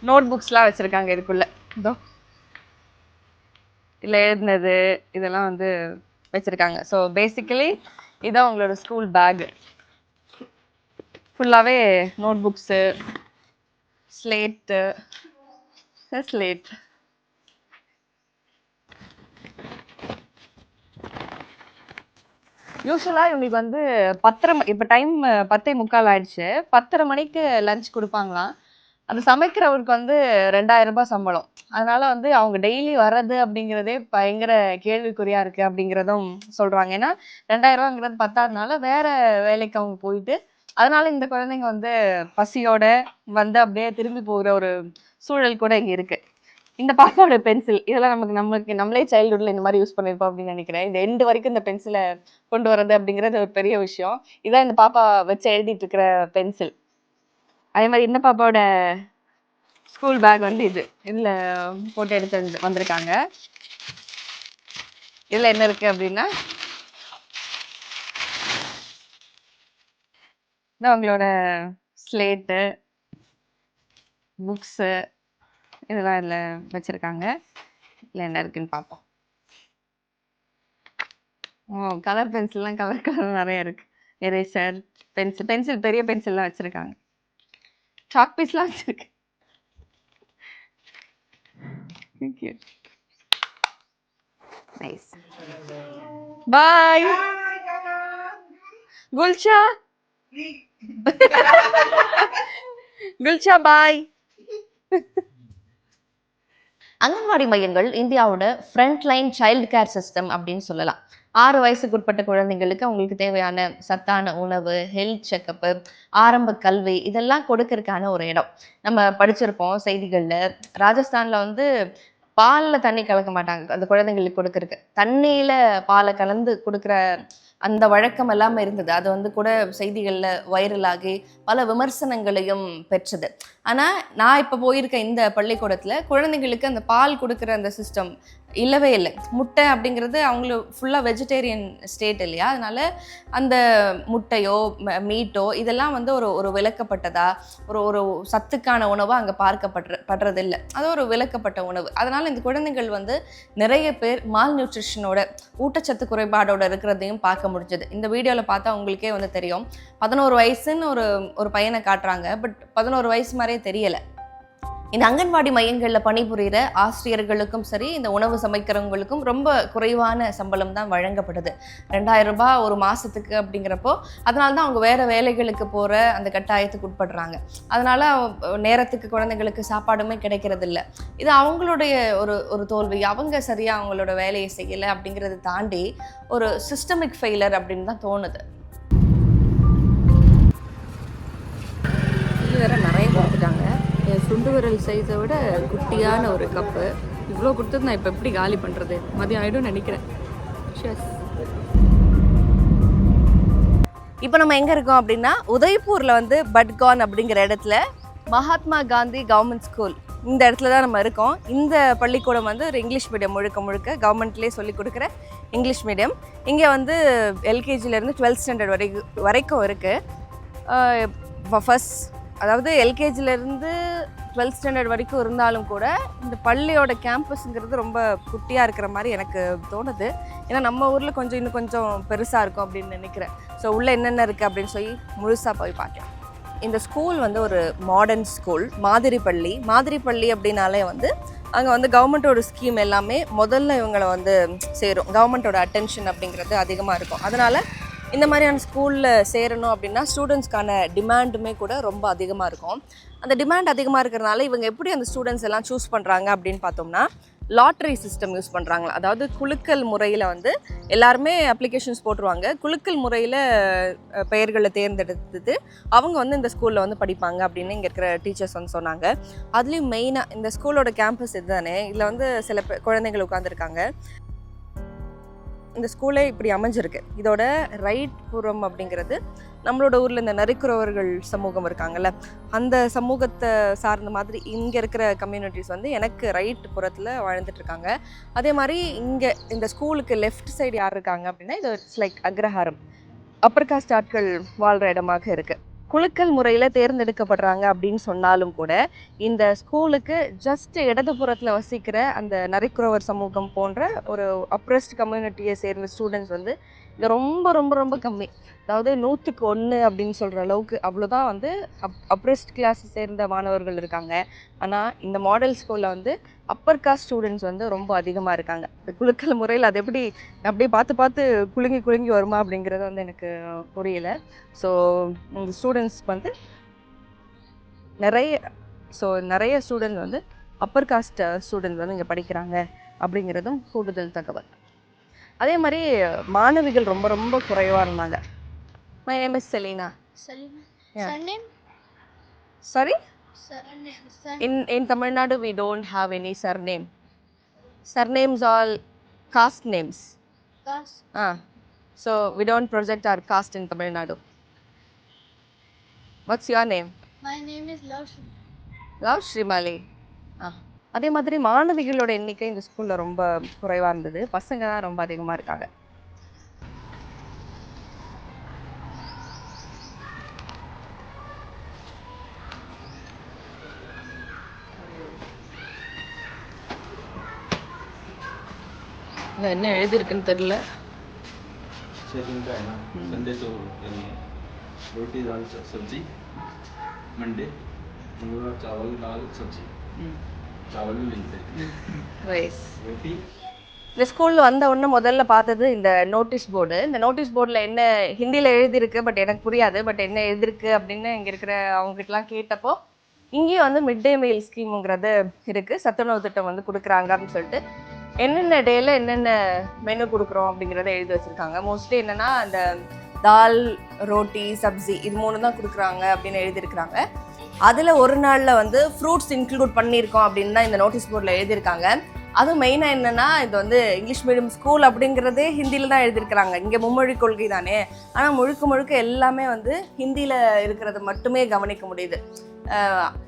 நோட் புக்ஸ்லாம் வச்சுருக்காங்க இதுக்குள்ளே. இதோ இதில் எழுதுனது இதெல்லாம் வந்து வச்சுருக்காங்க. ஸோ பேசிக்கலி இதான் அவங்களோட ஸ்கூல் பேகு. ஃபுல்லாகவே நோட் புக்ஸு, ஸ்லேட்டு, ஸ்லேட். யூஸ்வலாக இவங்களுக்கு வந்து 10:30 இப்போ டைம் 10:45 ஆயிடுச்சு. 10:30 மணிக்கு லஞ்ச் கொடுப்பாங்களாம். அது சமைக்கிறவருக்கு வந்து 2000 ரூபாய் சம்பளம். அதனால வந்து அவங்க டெய்லி வர்றது அப்படிங்கிறதே பயங்கர கேள்விக்குறியா இருக்கு அப்படிங்கிறதும் சொல்றாங்க. ஏன்னா 2000 ரூபாங்கிறது பத்தாதனால வேற வேலைக்கு அவங்க போயிட்டு, அதனால இந்த குழந்தைங்க வந்து பசியோட வந்து அப்படியே திரும்பி போகிற ஒரு சூழல் கூட இங்க இருக்கு. இந்த பாப்பாவோட பென்சில் இதெல்லாம் நமக்கு நம்மளே சைல்ட்ஹுட்ல இந்த மாதிரி யூஸ் பண்ணிருப்போம் அப்படின்னு நினைக்கிறேன். இந்த எண்டு வரைக்கும் இந்த பென்சிலை கொண்டு வர்றது அப்படிங்கிறது ஒரு பெரிய விஷயம். இதான் இந்த பாப்பா வச்சு எழுதிட்டு இருக்கிற பென்சில். அதே மாதிரி இந்த பாப்பாவோட ஸ்கூல் பேக் வந்து இதுல போட்டு எடுத்து வந்திருக்காங்க. இதுல என்ன இருக்கு அப்படின்னா இந்த அவங்களோட ஸ்லேட்டு, புக்ஸு இதெல்லாம் இதுல வச்சிருக்காங்க. இதுல என்ன இருக்குன்னு பார்ப்போம். கலர் பென்சில்லாம் கலர் நிறைய இருக்கு. எரேசர், பென்சில் பெரிய பென்சில்லாம் வச்சிருக்காங்க. சாக் பீஸ்லாம் வச்சிருக்கு. நைஸ். பாய் குல்ஷா. குல்ஷா பாய். அங்கன்வாடி மையங்கள் இந்தியாவோட front line child care system அப்படின்னு சொல்லலாம். 6 வயசுக்கு உட்பட்ட குழந்தைங்களுக்கு அவங்களுக்கு தேவையான சத்தான உணவு, ஹெல்த் செக்கப்பு, ஆரம்ப கல்வி இதெல்லாம் கொடுக்கறதுக்கான ஒரு இடம். நம்ம படிச்சிருப்போம் செய்திகள்ல. ராஜஸ்தான்ல வந்து பால்ல தண்ணி கலக்க மாட்டாங்க அந்த குழந்தைங்களுக்கு கொடுக்கறதுக்கு. தண்ணியில பாலை கலந்து கொடுக்குற அந்த வழக்கம் எல்லாமே இருந்தது. அது வந்து கூட செய்திகள்ல வைரலாகி பல விமர்சனங்களையும் பெற்றது. ஆனா நான் இப்ப போயிருக்க இந்த பள்ளிக்கூடத்துல குழந்தைங்களுக்கு அந்த பால் கொடுக்குற அந்த சிஸ்டம் இல்லவே இல்லை. முட்டை அப்படிங்கிறது அவங்களுக்கு ஃபுல்லாக வெஜிடேரியன் ஸ்டேட் இல்லையா, அதனால அந்த முட்டையோ மீட்டோ இதெல்லாம் வந்து ஒரு விலக்கப்பட்டதா ஒரு சத்துக்கான உணவாக அங்கே படுறதில்லை. அது ஒரு விலக்கப்பட்ட உணவு. அதனால் இந்த குழந்தைகள் வந்து நிறைய பேர் மால் நியூட்ரிஷனோட ஊட்டச்சத்து குறைபாடோட இருக்கிறதையும் பார்க்க முடிஞ்சது. இந்த வீடியோவில் பார்த்தா உங்களுக்கே வந்து தெரியும். 11 வயசுன்னு ஒரு பையனை காட்டுறாங்க. பட் 11 வயசு மாதிரியே தெரியலை. இந்த அங்கன்வாடி மையங்களில் பணிபுரிகிற ஆசிரியர்களுக்கும் சரி, இந்த உணவு சமைக்கிறவங்களுக்கும் ரொம்ப குறைவான சம்பளம் தான் வழங்கப்படுது. 2000 ரூபாய் ஒரு மாதத்துக்கு அப்படிங்கிறப்போ அதனால தான் அவங்க வேறு வேலைகளுக்கு போகிற அந்த கட்டாயத்துக்கு உட்படுறாங்க. அதனால் நேரத்துக்கு குழந்தைங்களுக்கு சாப்பாடுமே கிடைக்கிறது இல்லை. இது அவங்களுடைய ஒரு தோல்வி. அவங்க சரியாக அவங்களோட வேலையை செய்யலை அப்படிங்கிறத தாண்டி ஒரு சிஸ்டமிக் ஃபெயிலர் அப்படின்னு தான் தோணுது. இது வேற நிறைய கொடுத்துட்டாங்க. என் சுண்டு விரல் சைஸை விட குட்டியான ஒரு கப்பு. இவ்வளோ கொடுத்தது நான் இப்போ எப்படி காலி பண்ணுறது? மதியம் ஆகிடும் நினைக்கிறேன். இப்போ நம்ம எங்கே இருக்கோம் அப்படின்னா உதய்பூரில் வந்து பட்கான் அப்படிங்கிற இடத்துல மகாத்மா காந்தி கவர்மெண்ட் ஸ்கூல், இந்த இடத்துல தான் நம்ம இருக்கோம். இந்த பள்ளிக்கூடம் வந்து ஒரு இங்கிலீஷ் மீடியம், முழுக்க கவர்மெண்ட்லேயே சொல்லிக் கொடுக்குற இங்கிலீஷ் மீடியம். இங்கே வந்து எல்கேஜிலேருந்து 12th ஸ்டாண்டர்ட் வரைக்கும் இருக்குது. அதாவது எல்கேஜிலேருந்து 12th ஸ்டாண்டர்ட் வரைக்கும் இருந்தாலும் கூட இந்த பள்ளியோட கேம்பஸுங்கிறது ரொம்ப குட்டியாக இருக்கிற மாதிரி எனக்கு தோணுது. ஏன்னா நம்ம ஊரில் இன்னும் கொஞ்சம் பெருசாக இருக்கும் அப்படின்னு நினைக்கிறேன். ஸோ உள்ளே என்னென்ன இருக்குது அப்படின்னு சொல்லி முழுசாக போய் பார்க்கலாம். இந்த ஸ்கூல் வந்து ஒரு மாடர்ன் ஸ்கூல், மாதிரி பள்ளி அப்படின்னாலே வந்து அங்கே வந்து கவர்மெண்ட்டோட ஸ்கீம் எல்லாமே முதல்ல இவங்களை வந்து சேரும். கவர்மெண்ட்டோட அட்டென்ஷன் அப்படிங்கிறது அதிகமாக இருக்கும். அதனால் இந்த மாதிரியான ஸ்கூலில் சேரணும் அப்படின்னா ஸ்டூடெண்ட்ஸ்க்கான டிமாண்டுமே கூட ரொம்ப அதிகமாக இருக்கும். அந்த டிமாண்ட் அதிகமாக இருக்கிறதுனால இவங்க எப்படி அந்த ஸ்டூடெண்ட்ஸ் எல்லாம் சூஸ் பண்ணுறாங்க அப்படின்னு பார்த்தோம்னா லாட்ரி சிஸ்டம் யூஸ் பண்ணுறாங்களா. அதாவது குலுக்கல் முறையில் வந்து எல்லாருமே அப்ளிகேஷன்ஸ் போட்டுருவாங்க. குலுக்கல் முறையில் பெயர்களை தேர்ந்தெடுத்து அவங்க வந்து இந்த ஸ்கூலில் வந்து படிப்பாங்க அப்படின்னு இங்கே இருக்கிற டீச்சர்ஸ் வந்து சொன்னாங்க. அதுலேயும் மெயினாக இந்த ஸ்கூலோட கேம்பஸ் இதுதானே, இதில் வந்து சில குழந்தைகள் உட்காந்துருக்காங்க. இந்த ஸ்கூலே இப்படி அமைஞ்சிருக்கு. இதோட ரைட் புறம் அப்படிங்கிறது நம்மளோட ஊரில் இந்த நரிக்குறவர்கள் சமூகம் இருக்காங்கல்ல, அந்த சமூகத்தை சார்ந்த மாதிரி இங்கே இருக்கிற கம்யூனிட்டிஸ் வந்து எனக்கு ரைட் புறத்தில் வாழ்ந்துட்டுருக்காங்க. அதே மாதிரி இங்கே இந்த ஸ்கூலுக்கு லெஃப்ட் சைடு யார் இருக்காங்க அப்படின்னா இது it's like Agraharam, upper caste ஆட்கள் வாழ்கிற இடமாக இருக்குது. குலுக்கல் முறையில் தேர்ந்தெடுக்கப்படுறாங்க அப்படின்னு சொன்னாலும் கூட இந்த ஸ்கூலுக்கு ஜஸ்ட் இடதுபுறத்தில் வசிக்கிற அந்த நரிக்குறவர் சமூகம் போன்ற ஒரு அப்ரெஸ்ட் கம்யூனிட்டியை சேர்ந்த ஸ்டூடெண்ட்ஸ் வந்து இங்கே ரொம்ப ரொம்ப ரொம்ப கம்மி. அதாவது 100க்கு 1 அப்படின்னு சொல்கிற அளவுக்கு அவ்வளோதான் வந்து அப்ரெஸ்ட் கிளாஸ் சேர்ந்த மாணவர்கள் இருக்காங்க. ஆனால் இந்த மாடல் ஸ்கூலில் வந்து அப்பர் காஸ்ட் ஸ்டூடெண்ட்ஸ் வந்து ரொம்ப அதிகமாக இருக்காங்க. இந்த குலுக்கல் முறையில் அது எப்படி அப்படியே பார்த்து பார்த்து குலுங்கி குலுங்கி வருமா அப்படிங்கிறது வந்து எனக்கு புரியல. ஸோ இந்த ஸ்டூடெண்ட்ஸ் வந்து நிறைய ஸ்டூடெண்ட்ஸ் வந்து அப்பர் காஸ்ட் ஸ்டூடெண்ட்ஸ் வந்து இங்கே படிக்கிறாங்க அப்படிங்கிறதும் கூடுதல் தகவல். அதே மாதிரி மாணவிகள் ரொம்ப ரொம்ப குறைவாக இருந்தாங்க. My name is Selena. Salima. Yeah. Surname? Sorry? Surname. In Tamil Nadu, we don't have any surname. Surnames all caste names. Cast. So we don't project our caste in Tamil Nadu. What's your name? My name is Laushi. Love Shrimali. அதே மாதிரி மாணவிகளோட எண்ணிக்கை இந்த ஸ்கூலில் ரொம்ப குறைவாக இருந்தது. பசங்க தான் ரொம்ப அதிகமாக இருக்காங்க. என்ன எழுதியிருக்குன்னு தெரியல. संडे तो रोटी दाल सब्जी, मंडे मंगलवार चावल दाल सब्जी, चावल भी मिलते रोटी. இந்த ஸ்கூலில் வந்த உடனே முதல்ல பார்த்தது இந்த நோட்டீஸ் போர்டு. இந்த நோட்டீஸ் போர்டில் என்ன ஹிந்தியில் எழுதியிருக்கு, பட் எனக்கு புரியாது. பட் என்ன எழுதிருக்கு அப்படின்னு இங்கே இருக்கிற அவங்ககிட்டலாம் கேட்டப்போ இங்கேயும் வந்து மிட் டே மீல் ஸ்கீமுங்கிறது இருக்குது, சத்துணவு திட்டம் வந்து கொடுக்குறாங்க அப்படின்னு சொல்லிட்டு என்னென்ன டேயில் என்னென்ன மெனு கொடுக்குறோம் அப்படிங்கிறத எழுதி வச்சுருக்காங்க. மோஸ்ட்லி என்னென்னா அந்த தால், ரோட்டி, சப்ஜி இது 3 தான் கொடுக்குறாங்க அப்படின்னு எழுதியிருக்கிறாங்க. அதில் ஒரு நாளில் வந்து ஃப்ரூட்ஸ் இன்க்ளூட் பண்ணியிருக்கோம் அப்படின்னு தான் இந்த நோட்டீஸ் போர்டில் எழுதியிருக்காங்க. அதுவும் மெயினாக என்னென்னா இது வந்து இங்கிலீஷ் மீடியம் ஸ்கூல் அப்படிங்கிறதே ஹிந்தியில் தான் எழுதியிருக்கிறாங்க. இங்கே மும்மொழி கொள்கை தானே, ஆனால் முழுக்க எல்லாமே வந்து ஹிந்தியில் இருக்கிறத மட்டுமே கவனிக்க முடியுது.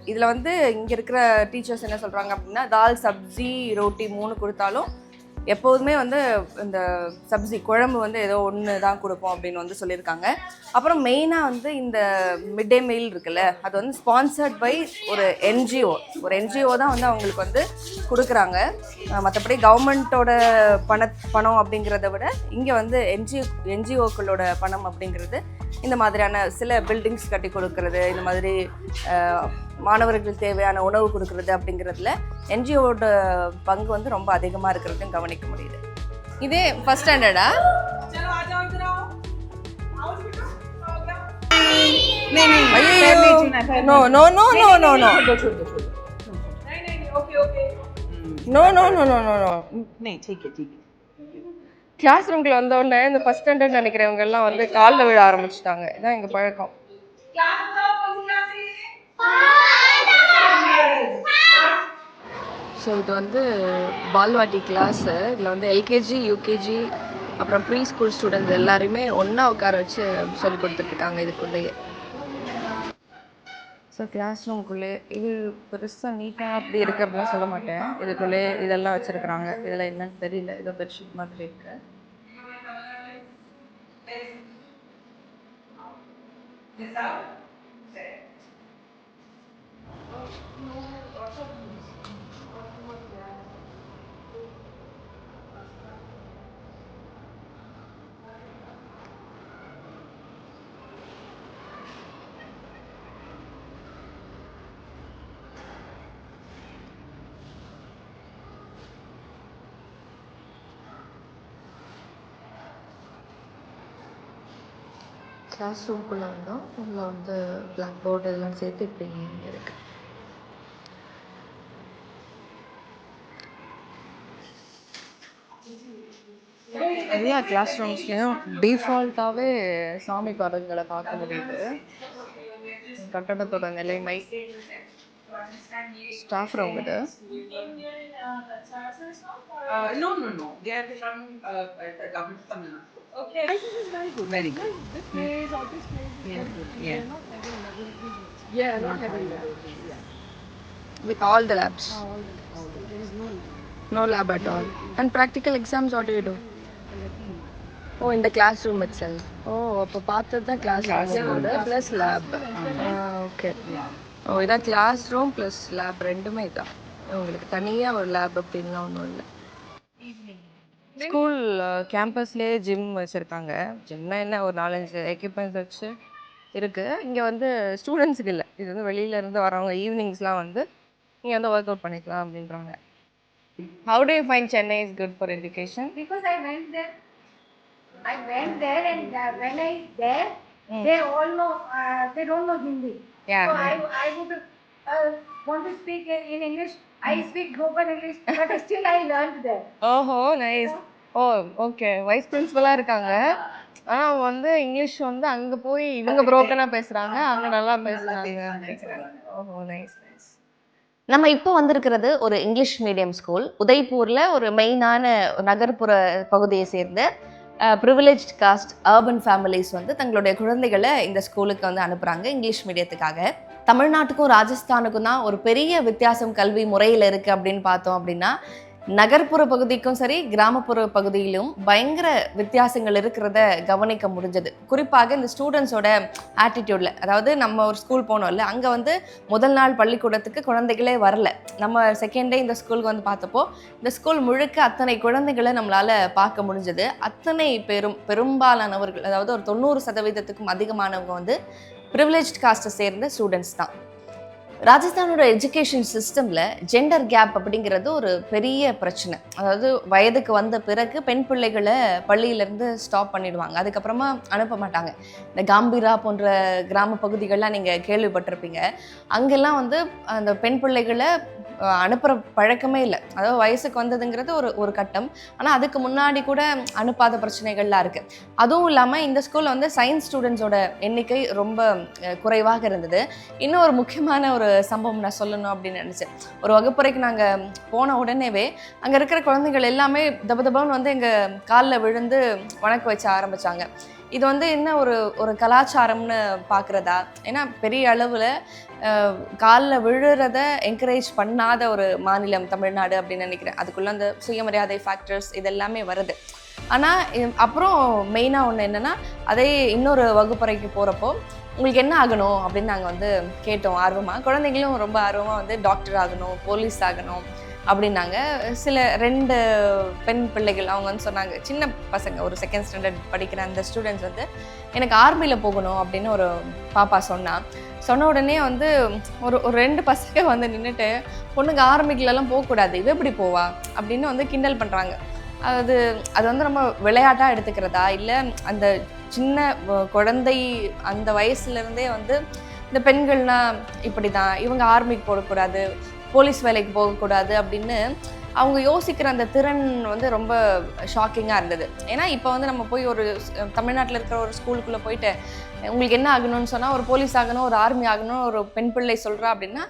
இதில் வந்து இங்கே இருக்கிற டீச்சர்ஸ் என்ன சொல்கிறாங்க அப்படின்னா, தால், சப்ஜி, ரோட்டி 3 கொடுத்தாலும் எப்போதுமே வந்து இந்த சப்ஜி குழம்பு வந்து ஏதோ ஒன்று தான் கொடுப்போம் அப்படின்னு வந்து சொல்லியிருக்காங்க. அப்புறம் மெயினாக வந்து இந்த மிட் டே மீல் இருக்குல்ல, அது வந்து ஸ்பான்சர்ட் பை ஒரு என்ஜிஓ தான் வந்து அவங்களுக்கு வந்து கொடுக்குறாங்க. மற்றபடி கவர்மெண்ட்டோட பணம் அப்படிங்கிறத விட இங்கே வந்து என்ஜிஓக்களோட பணம் அப்படிங்கிறது இந்த மாதிரியான சில பில்டிங்ஸ் கட்டி கொடுக்கறது, இந்த மாதிரி மாணவர்களுக்கு தேவையான உணவு கொடுக்கறது அப்படிங்கிறதுல என்ஜிஓட பங்கு வந்து ரொம்ப அதிகமாக இருக்கிறதுன்னு கவனிக்க முடியுது. இதே ஃபர்ஸ்ட் ஸ்டாண்டர்டா? கிளாஸ் ரூம்ல வந்த உடனே இந்த ஃபர்ஸ்ட் ஸ்டாண்டர்ட் நினைக்கிறவங்க எல்லாம் வந்து காலில் விழ ஆரம்பிச்சிட்டாங்க. இதான் எங்க பழக்கம். ஸோ இது வந்து பால்வாடி கிளாஸு. இதில் வந்து எல்கேஜி, யூகேஜி அப்புறம் ப்ரீ ஸ்கூல் ஸ்டூடெண்ட்ஸ் எல்லாருமே ஒன்றா உட்கார வச்சு சொல்லி கொடுத்துட்ருக்காங்க இதுக்குள்ளேயே. ஸோ கிளாஸ் ரூம்குள்ளே இது பெருசாக நீட்டாக அப்படி இருக்குது அப்படிலாம் சொல்ல மாட்டேன். இதுக்குள்ளே இதெல்லாம் வச்சுருக்குறாங்க. இதெல்லாம் என்னன்னு தெரியல, ஏதோ பெட்ஷீட் மாதிரி இருக்கு. கிளாஸ் ரூம்குள்ளே வந்தோம். உள்ள வந்து பிளாக் போர்டு எல்லாம் சேர்த்து இப்படி இருக்கு. நிறையா கிளாஸ் ரூம்ஸ்லேயும் டிஃபால்ட்டாகவே சாமி படங்களை பார்க்க முடியுது. கட்டடத்தோட நிலைமை. ஸ்டாஃப் ரூம் இது. No. They are from government Tamil Nadu. Okay. I think it's very good. Very good. This place or this place is very good. They're not having laboratories. Yeah, not having laboratories. Yeah. With all the labs. All the there is no lab. No lab at all. And practical exams, what do you do? Oh, in the classroom itself. Oh, அப்போ பார்த்தது தான் classroom plus lab. Okay. Oh, இதான் கிளாஸ் ரூம் ப்ளஸ் லேப் ரெண்டுமே இதான். உங்களுக்கு தனியாக ஒரு லேப் அப்படின்லாம் ஒன்றும் இல்லை. ஸ்கூல் கேம்பஸ்லேயே ஜிம் வச்சுருக்காங்க. ஜிம்னா என்ன, ஒரு 4-5 எக்யூப்மெண்ட்ஸ் வச்சு இருக்குது. இங்கே வந்து ஸ்டூடெண்ட்ஸுக்கு இல்லை, இது வந்து வெளியிலேருந்து வரவங்க ஈவினிங்ஸ்லாம் வந்து இங்கே வந்து ஒர்க் அவுட் பண்ணிக்கலாம் அப்படின்றாங்க. How do you find Chennai is good for education? Because I went there. And when I there, they all know. They don't know Hindi. Yeah. So I would want to speak in English. I speak broken English, but still I learned there. ஓஹோ நைஸ். ஓ ஓகே, வைஸ் பிரின்சிபலாக இருக்காங்க. ஆனால் அவங்க வந்து இங்கிலீஷ் வந்து அங்கே போய் இவங்க புரோக்கனாக பேசுகிறாங்க, அங்கே நல்லா பேசுகிறாங்க நினைக்கிறாங்க. ஓஹோ நைஸ் நைஸ். நம்ம இப்போ வந்திருக்கிறது ஒரு இங்கிலீஷ் மீடியம் ஸ்கூல். உதய்பூரில் ஒரு மெயினான நகர்ப்புற பகுதியை சேர்ந்த ப்ரிவிலேஜ்ட் காஸ்ட் அர்பன் ஃபேமிலிஸ் வந்து தங்களுடைய குழந்தைகளை இந்த ஸ்கூலுக்கு வந்து அனுப்புகிறாங்க இங்கிலீஷ் மீடியத்துக்காக. தமிழ்நாட்டுக்கும் ராஜஸ்தானுக்கும் தான் ஒரு பெரிய வித்தியாசம் கல்வி முறையில் இருக்குது அப்படின்னு பார்த்தோம் அப்படின்னா, நகர்ப்புற பகுதிக்கும் சரி கிராமப்புற பகுதியிலும் பயங்கர வித்தியாசங்கள் இருக்கிறத கவனிக்க முடிஞ்சது. குறிப்பாக இந்த ஸ்டூடெண்ட்ஸோட ஆட்டிடியூடில், அதாவது நம்ம ஒரு ஸ்கூல் போனோம்ல, அங்கே வந்து முதல் நாள் பள்ளிக்கூடத்துக்கு குழந்தைகளே வரல. நம்ம செகண்ட் டே இந்த ஸ்கூலுக்கு வந்து பார்த்தப்போ இந்த ஸ்கூல் முழுக்க அத்தனை குழந்தைகளை நம்மளால் பார்க்க முடிஞ்சது. அத்தனை பெரும்பாலானவர்கள், அதாவது ஒரு 90% அதிகமானவங்க வந்து ப்ரிவிலேஜ்ட் காஸ்ட்டை சேர்ந்த ஸ்டூடெண்ட்ஸ் தான். ராஜஸ்தானோட எஜுகேஷன் சிஸ்டமில் ஜெண்டர் கேப் அப்படிங்கிறது ஒரு பெரிய பிரச்சனை. அதாவது வயதுக்கு வந்த பிறகு பெண் பிள்ளைகளை பள்ளியிலேருந்து ஸ்டாப் பண்ணிடுவாங்க, அதுக்கப்புறமா அனுப்ப மாட்டாங்க. இந்த காம்பீரா போன்ற கிராம பகுதிகள்லாம் நீங்கள் கேள்விப்பட்டிருப்பீங்க. அங்கெல்லாம் வந்து அந்த பெண் பிள்ளைகளை அனுப்புகிற பழக்கமே இல்லை. அதாவது வயசுக்கு வந்ததுங்கிறது ஒரு கட்டம், ஆனால் அதுக்கு முன்னாடி கூட அனுப்பாத பிரச்சனைகள்லாம் இருக்குது. அதுவும் இல்லாமல் இந்த ஸ்கூலில் வந்து சயின்ஸ் ஸ்டூடெண்ட்ஸோட எண்ணிக்கை ரொம்ப குறைவாக இருந்தது. இன்னும் ஒரு முக்கியமான ஒரு சம்பவம் நான் சொல்லணும் அப்படின்னு நினச்சேன். ஒரு வகுப்பறைக்கு நாங்கள் போன உடனேவே அங்கே இருக்கிற குழந்தைகள் எல்லாமே தபதபன்னு வந்து எங்கள் காலில் விழுந்து வணக்க வச்ச ஆரம்பித்தாங்க. இது வந்து என்ன ஒரு கலாச்சாரம்னு பார்க்குறதா? ஏன்னா பெரிய அளவில் காலில் விழுறத என்கரேஜ் பண்ணாத ஒரு மாநிலம் தமிழ்நாடு அப்படின்னு நினைக்கிறேன். அதுக்குள்ளே அந்த சுயமரியாதை ஃபேக்டர்ஸ் இதெல்லாமே வருது. ஆனால் அப்புறம் மெயினாக ஒன்று என்னென்னா, அதே இன்னொரு வகுப்பறைக்கு போகிறப்போ உங்களுக்கு என்ன ஆகணும் அப்படின்னு நாங்கள் வந்து கேட்டோம் ஆர்வமாக. குழந்தைங்களும் ரொம்ப ஆர்வமாக வந்து டாக்டர் ஆகணும், போலீஸ் ஆகணும் அப்படின்னாங்க. சில 2 பெண் பிள்ளைகள் அவங்க வந்து சொன்னாங்க, சின்ன பசங்க, ஒரு செகண்ட் ஸ்டாண்டர்ட் படிக்கிற அந்த ஸ்டூடெண்ட்ஸ் வந்து எனக்கு ஆர்மியில் போகணும் அப்படின்னு ஒரு பாப்பா சொன்ன உடனே வந்து ஒரு 2 பசங்க வந்து நின்றுட்டு, பொண்ணுங்க ஆர்மிக்குலலாம் போகக்கூடாது, இவ எப்படி போவா அப்படின்னு வந்து கிண்டல் பண்ணுறாங்க. அது வந்து நம்ம விளையாட்டாக எடுத்துக்கிறதா, இல்லை அந்த சின்ன குழந்தை அந்த வயசுலேருந்தே வந்து இந்த பெண்கள்லாம் இப்படி தான், இவங்க ஆர்மிக்கு போகக்கூடாது, போலீஸ் வேலைக்கு போகக்கூடாது அப்படின்னு அவங்க யோசிக்கிற அந்த திறன் வந்து ரொம்ப ஷாக்கிங்காக இருந்தது. ஏன்னா இப்போ வந்து நம்ம போய் ஒரு தமிழ்நாட்டில் இருக்கிற ஒரு ஸ்கூலுக்குள்ளே போயிட்டு உங்களுக்கு என்ன ஆகணும்னு சொன்னால், ஒரு போலீஸ் ஆகணும், ஒரு ஆர்மி ஆகணும் ஒரு பெண் பிள்ளை சொல்கிறா அப்படின்னா,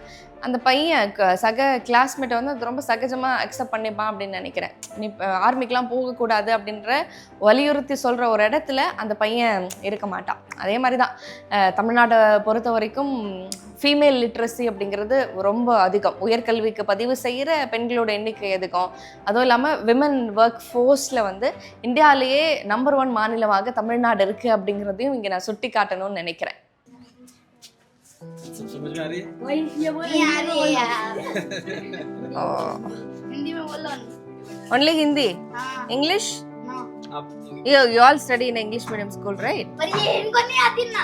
அந்த பையன் சக கிளாஸ்மேட்டை வந்து அது ரொம்ப சகஜமாக அக்செப்ட் பண்ணிப்பான் அப்படின்னு நினைக்கிறேன். நீ ஆர்மிக்கெலாம் போகக்கூடாது அப்படின்ற வலியுறுத்தி சொல்கிற ஒரு இடத்துல அந்த பையன் இருக்க மாட்டான். அதே மாதிரி தான் தமிழ்நாட்டை பொறுத்த வரைக்கும் ஃபீமேல் லிட்ரஸி அப்படிங்கிறது ரொம்ப அதிகம். உயர்கல்விக்கு பதிவு செய்கிற பெண்களோட எண்ணிக்கை அதிகம். அதுவும் இல்லாமல் விமன் ஒர்க் ஃபோர்ஸில் வந்து இந்தியாவிலேயே நம்பர் 1 மாநிலமாக தமிழ்நாடு இருக்குது அப்படிங்கிறதையும் இங்கே நான் சுட்டி காட்டணும்னு நினைக்கிறேன். समझ में आ रही है? नहीं आ रही है यार। हिंदी में बोलो। Only Hindi? हाँ। English? No। आप You all study in English medium school, right? पर ये इनको नहीं आती ना।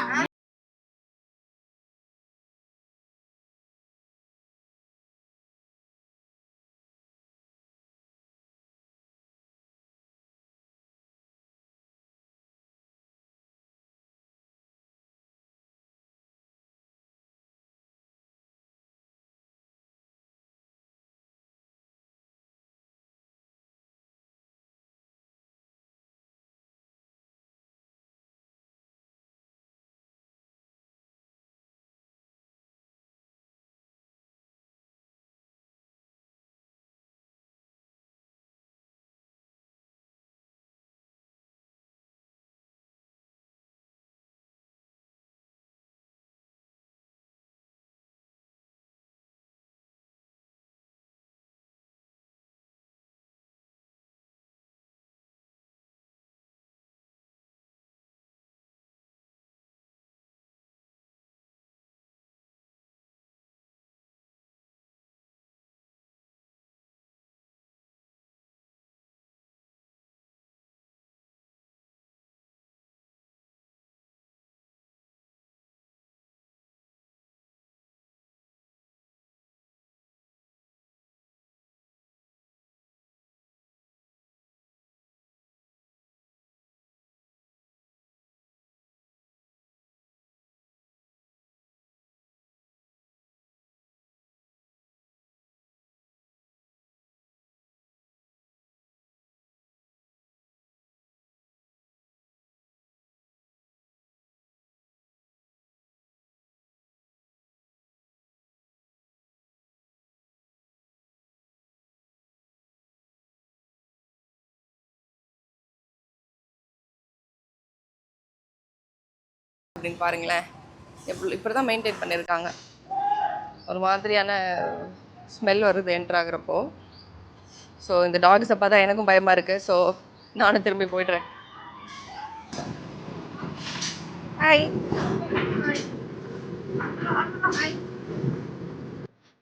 அப்படின்னு பாருங்களேன், இப்படி தான் மெயின்டைன் பண்ணியிருக்காங்க. ஒரு மாதிரியான ஸ்மெல் வருது என்ட்ரு ஆகுறப்போ. ஸோ இந்த டாக்ஸை பார்த்தா எனக்கும் பயமாக இருக்குது. ஸோ நானும் திரும்பி போய்ட்றேன். ஹாய்.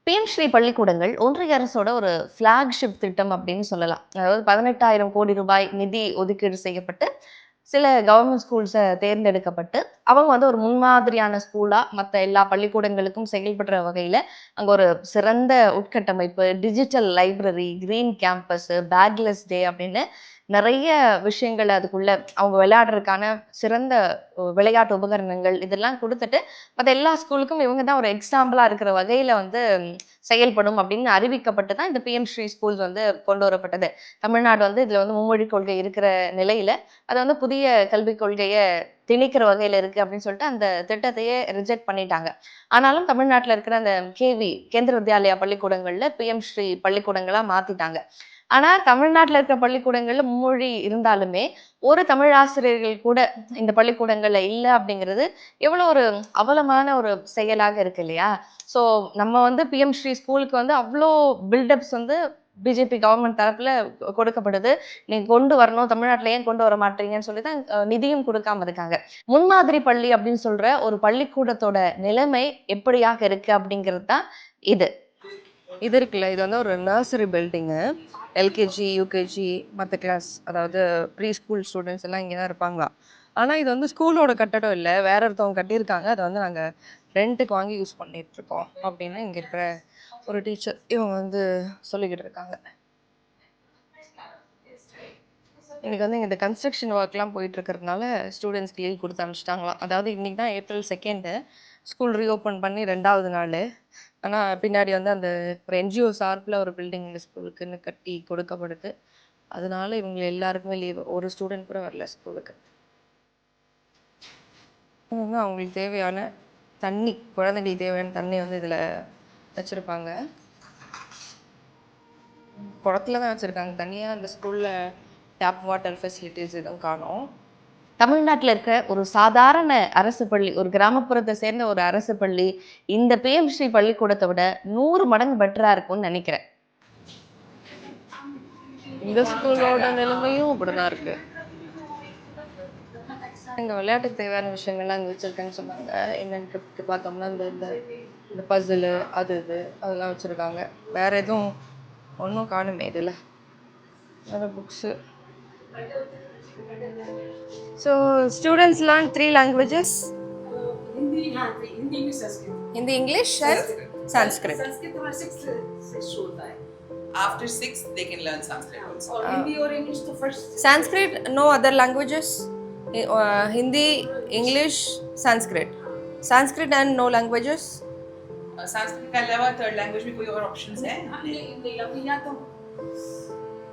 பிஎம் ஸ்ரீ பள்ளிக்கூடங்கள் ஒன்றிய அரசோட ஒரு ஃப்ளாக்ஷிப் திட்டம் அப்படின்னு சொல்லலாம். அதாவது 18,000 கோடி ரூபாய் நிதி ஒதுக்கீடு செய்யப்பட்டு சில கவர்மெண்ட் ஸ்கூல்ஸை தேர்ந்தெடுக்கப்பட்டு அவங்க வந்து ஒரு முன்மாதிரியான ஸ்கூலாக மற்ற எல்லா பள்ளிக்கூடங்களுக்கும் செயல்படுற வகையில் அங்கே ஒரு சிறந்த உட்கட்டமைப்பு, digital library, green campus, bagless day அப்படின்னு நிறைய விஷயங்கள் அதுக்குள்ள அவங்க விளையாடுறதுக்கான சிறந்த விளையாட்டு உபகரணங்கள் இதெல்லாம் கொடுத்துட்டு மற்ற எல்லா ஸ்கூலுக்கும் இவங்க தான் ஒரு எக்ஸாம்பிளாக இருக்கிற வகையில் வந்து செயல்படும் அப்படின்னு அறிவிக்கப்பட்டு தான் இந்த பிஎம் ஸ்ரீ ஸ்கூல்ஸ் வந்து கொண்டு வரப்பட்டது. தமிழ்நாடு வந்து இதில் வந்து மும்மொழி கொள்கை இருக்கிற நிலையில் அதை வந்து புதிய கல்விக் கொள்கையை திணிக்கிற வகையில் இருக்குது அப்படின்னு சொல்லிட்டு அந்த திட்டத்தையே ரிஜெக்ட் பண்ணிட்டாங்க. ஆனாலும் தமிழ்நாட்டில் இருக்கிற அந்த கேந்திர வித்யாலயா பள்ளிக்கூடங்களில் பிஎம் ஸ்ரீ பள்ளிக்கூடங்களாக மாற்றிட்டாங்க. ஆனால் தமிழ்நாட்டில் இருக்கிற பள்ளிக்கூடங்களில் மும்மொழி இருந்தாலுமே ஒரு தமிழ் ஆசிரியர்கள் கூட இந்த பள்ளிக்கூடங்கள்ல இல்லை அப்படிங்கிறது எவ்வளோ ஒரு அவலமான ஒரு செயலாக இருக்கு இல்லையா? ஸோ நம்ம வந்து பிஎம் ஸ்ரீ ஸ்கூலுக்கு வந்து அவ்வளோ பில்டப்ஸ் வந்து பிஜேபி கவர்மெண்ட் தரப்புல கொடுக்கப்படுது. நீங்க கொண்டு வரணும், தமிழ்நாட்டில ஏன் கொண்டு வர மாட்டீங்கன்னு சொல்லி தான் நிதியும் கொடுக்காம இருக்காங்க. முன்மாதிரி பள்ளி அப்படின்னு சொல்ற ஒரு பள்ளிக்கூடத்தோட நிலைமை எப்படியாக இருக்கு அப்படிங்கிறது தான் இது இருக்குல்ல, இது வந்து ஒரு நர்சரி பில்டிங்கு. எல்கேஜி, யூகேஜி, மற்ற கிளாஸ், அதாவது ப்ரீ ஸ்கூல் ஸ்டூடெண்ட்ஸ் எல்லாம் இங்கே தான் இருப்பாங்களா. ஆனால் இது வந்து ஸ்கூலோட கட்டடம் இல்லை, வேற ஒருத்தவங்க கட்டியிருக்காங்க. அதை வந்து நாங்கள் ரெண்ட்டுக்கு வாங்கி யூஸ் பண்ணிகிட்ருக்கோம் அப்படின்னு இங்கே இருக்கிற ஒரு டீச்சர் இவங்க வந்து சொல்லிக்கிட்டு இருக்காங்க. இன்னைக்கு வந்து இந்த கன்ஸ்ட்ரக்ஷன் ஒர்க்லாம் போயிட்டு இருக்கிறதுனால ஸ்டூடெண்ட்ஸ்க்கு லீவ் கொடுத்து அனுப்பிச்சிட்டாங்களாம். அதாவது இன்னைக்கு தான் April 2 ஸ்கூல் ரீஓப்பன் பண்ணி 2வது நாள். ஆனால் பின்னாடி வந்து அந்த ஒரு என்ஜிஓ சார்பில் ஒரு பில்டிங் இந்த ஸ்கூலுக்குன்னு கட்டி கொடுக்கப்படுது. அதனால இவங்க எல்லாருக்குமே லீவு, ஒரு ஸ்டூடெண்ட் கூட வரல ஸ்கூலுக்கு. அவங்களுக்கு தேவையான தண்ணி, குழந்தைங்களுக்கு தேவையான தண்ணி வந்து இதில் வச்சுருப்பாங்க. குளத்துல தான் வச்சுருக்காங்க தனியாக. அந்த ஸ்கூலில் டேப் வாட்டர் ஃபெசிலிட்டிஸ் எதுவும் காணோம். தமிழ்நாட்டில் இருக்க ஒரு சாதாரண அரசு பள்ளி, ஒரு கிராமப்புறத்தை சேர்ந்த ஒரு அரசு பள்ளி இந்த பிஎம் ஸ்ரீ பள்ளிக்கூடத்தை விட 100 மடங்கு பெட்டரா இருக்கும்னு நினைக்கிறேன். இந்த ஸ்கூலோட நிலைமையும் அப்படிதான் இருக்கு. இங்கே விளையாட்டுக்கு தேவையான விஷயங்கள்லாம் இங்கே வச்சுருக்கேன்னு சொன்னாங்க. என்னென்னு பார்த்தோம்னா இந்த பசிலு அது அதெல்லாம் வச்சுருக்காங்க. வேற எதுவும் ஒன்றும் காணுமே இதில். வேறு books. So students learn 3 languages. Hindi, English, Sanskrit. Hindi, English and Sanskrit. Sanskrit हमारा 6 होता है. After 6 they can learn Sanskrit also. और हिंदी और इंग्लिश तो first. Sanskrit, no other languages. Hindi, English, Sanskrit. Sanskrit and no languages. Sanskrit के अलावा थर्ड लैंग्वेज में कोई और ऑप्शंस है? नहीं अभी यहाँ तो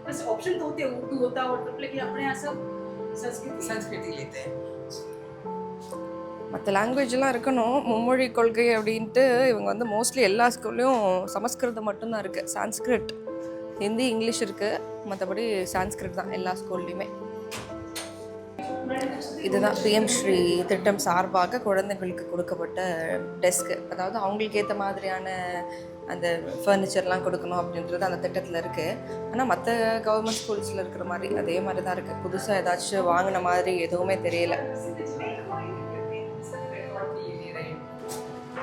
बस ऑप्शन तो होते हैं, उर्दू होता है और लेकिन अपने यहाँ सब संस्कृत ही लेते हैं. மற்ற லாங்குவேஜ்லாம் இருக்கணும் மும்மொழி கொள்கை அப்படின்ட்டு இவங்க வந்து மோஸ்ட்லி எல்லா ஸ்கூல்லையும் சமஸ்கிருதம் மட்டும்தான் இருக்குது. சான்ஸ்கிரிட், ஹிந்தி, இங்கிலீஷ் இருக்குது. மற்றபடி சான்ஸ்கிரிட் தான் எல்லா ஸ்கூல்லையுமே. இதுதான் பிஎம் ஸ்ரீ திட்டம் சார்பாக குழந்தைங்களுக்கு கொடுக்கப்பட்ட டெஸ்க்கு. அதாவது அவங்களுக்கு ஏற்ற மாதிரியான அந்த ஃபர்னிச்சர்லாம் கொடுக்கணும் அப்படின்றது அந்த திட்டத்தில் இருக்குது. ஆனால் மற்ற கவர்மெண்ட் ஸ்கூல்ஸில் இருக்கிற மாதிரி அதே மாதிரி தான் இருக்குது. புதுசாக ஏதாச்சும் வாங்கின மாதிரி எதுவுமே தெரியல.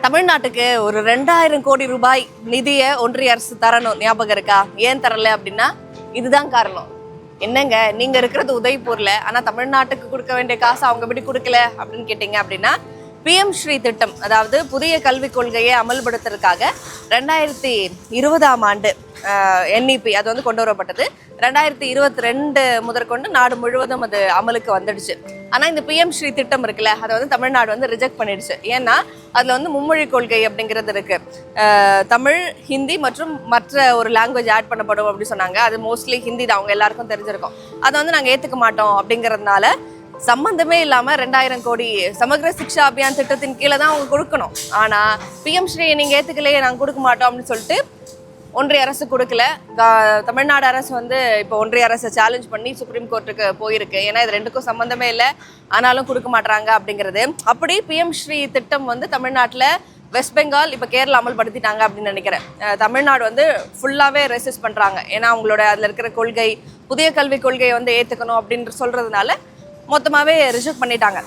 தமிழ்நாட்டுக்கு ஒரு 2000 கோடி ரூபாய் நிதியை ஒன்றிய அரசு தரணும், ஞாபகம் இருக்கா? ஏன் தரல அப்படின்னா இதுதான் காரணம். என்னங்க நீங்க இருக்கிறது உதய்பூர்ல, ஆனா தமிழ்நாட்டுக்கு கொடுக்க வேண்டிய காசு அவங்க எப்படி கொடுக்கல அப்படின்னு கேட்டீங்க அப்படின்னா பிஎம் ஸ்ரீ திட்டம், அதாவது புதிய கல்விக் கொள்கையை அமல்படுத்துறதுக்காக 2020ஆம் ஆண்டு NEP அது வந்து கொண்டு வரப்பட்டது. 2022 முதற்கொண்டு நாடு முழுவதும் அது அமலுக்கு வந்துடுச்சு. ஆனால் இந்த பிஎம் ஸ்ரீ திட்டம் இருக்குல்ல, அதை வந்து தமிழ்நாடு வந்து ரிஜெக்ட் பண்ணிடுச்சு. ஏன்னா அதில் வந்து மும்மொழி கொள்கை அப்படிங்கிறது இருக்கு. தமிழ், ஹிந்தி மற்றும் மற்ற ஒரு லாங்குவேஜ் ஆட் பண்ணப்படும் அப்படின்னு சொன்னாங்க. அது மோஸ்ட்லி ஹிந்தி தான், அவங்க எல்லாருக்கும் தெரிஞ்சிருக்கும். அதை வந்து நாங்கள் ஏற்றுக்க மாட்டோம் அப்படிங்கிறதுனால சம்பந்தமே இல்லாமல் 2000 கோடி சமக்ர சிக்ஷா அபியான் திட்டத்தின் கீழே தான் அவங்க கொடுக்கணும். ஆனால் பிஎம் ஸ்ரீ நீங்கள் ஏற்றுக்கலையே நாங்கள் கொடுக்க மாட்டோம் அப்படின்னு சொல்லிட்டு ஒன்றிய அரசு கொடுக்கல. தமிழ்நாடு அரசு வந்து இப்போ ஒன்றிய அரசை சேலஞ்ச் பண்ணி சுப்ரீம் கோர்ட்டுக்கு போயிருக்கு. ஏன்னா இது ரெண்டுக்கும் சம்மந்தமே இல்லை, ஆனாலும் கொடுக்க மாட்டாங்க அப்படிங்கிறது. அப்படி பிஎம் ஸ்ரீ திட்டம் வந்து தமிழ்நாட்டில் வெஸ்ட் பெங்கால் இப்போ கேரளா அமல்படுத்திட்டாங்க அப்படின்னு நினைக்கிறேன். தமிழ்நாடு வந்து ஃபுல்லாகவே ரெசிஸ்ட் பண்ணுறாங்க. ஏன்னா அவங்களோட அதில் இருக்கிற கொள்கை, புதிய கல்விக் கொள்கையை வந்து ஏற்றுக்கணும் அப்படின்ற சொல்கிறதுனால மொத்தமாகவே ரிஜெக்ட் பண்ணிட்டாங்க.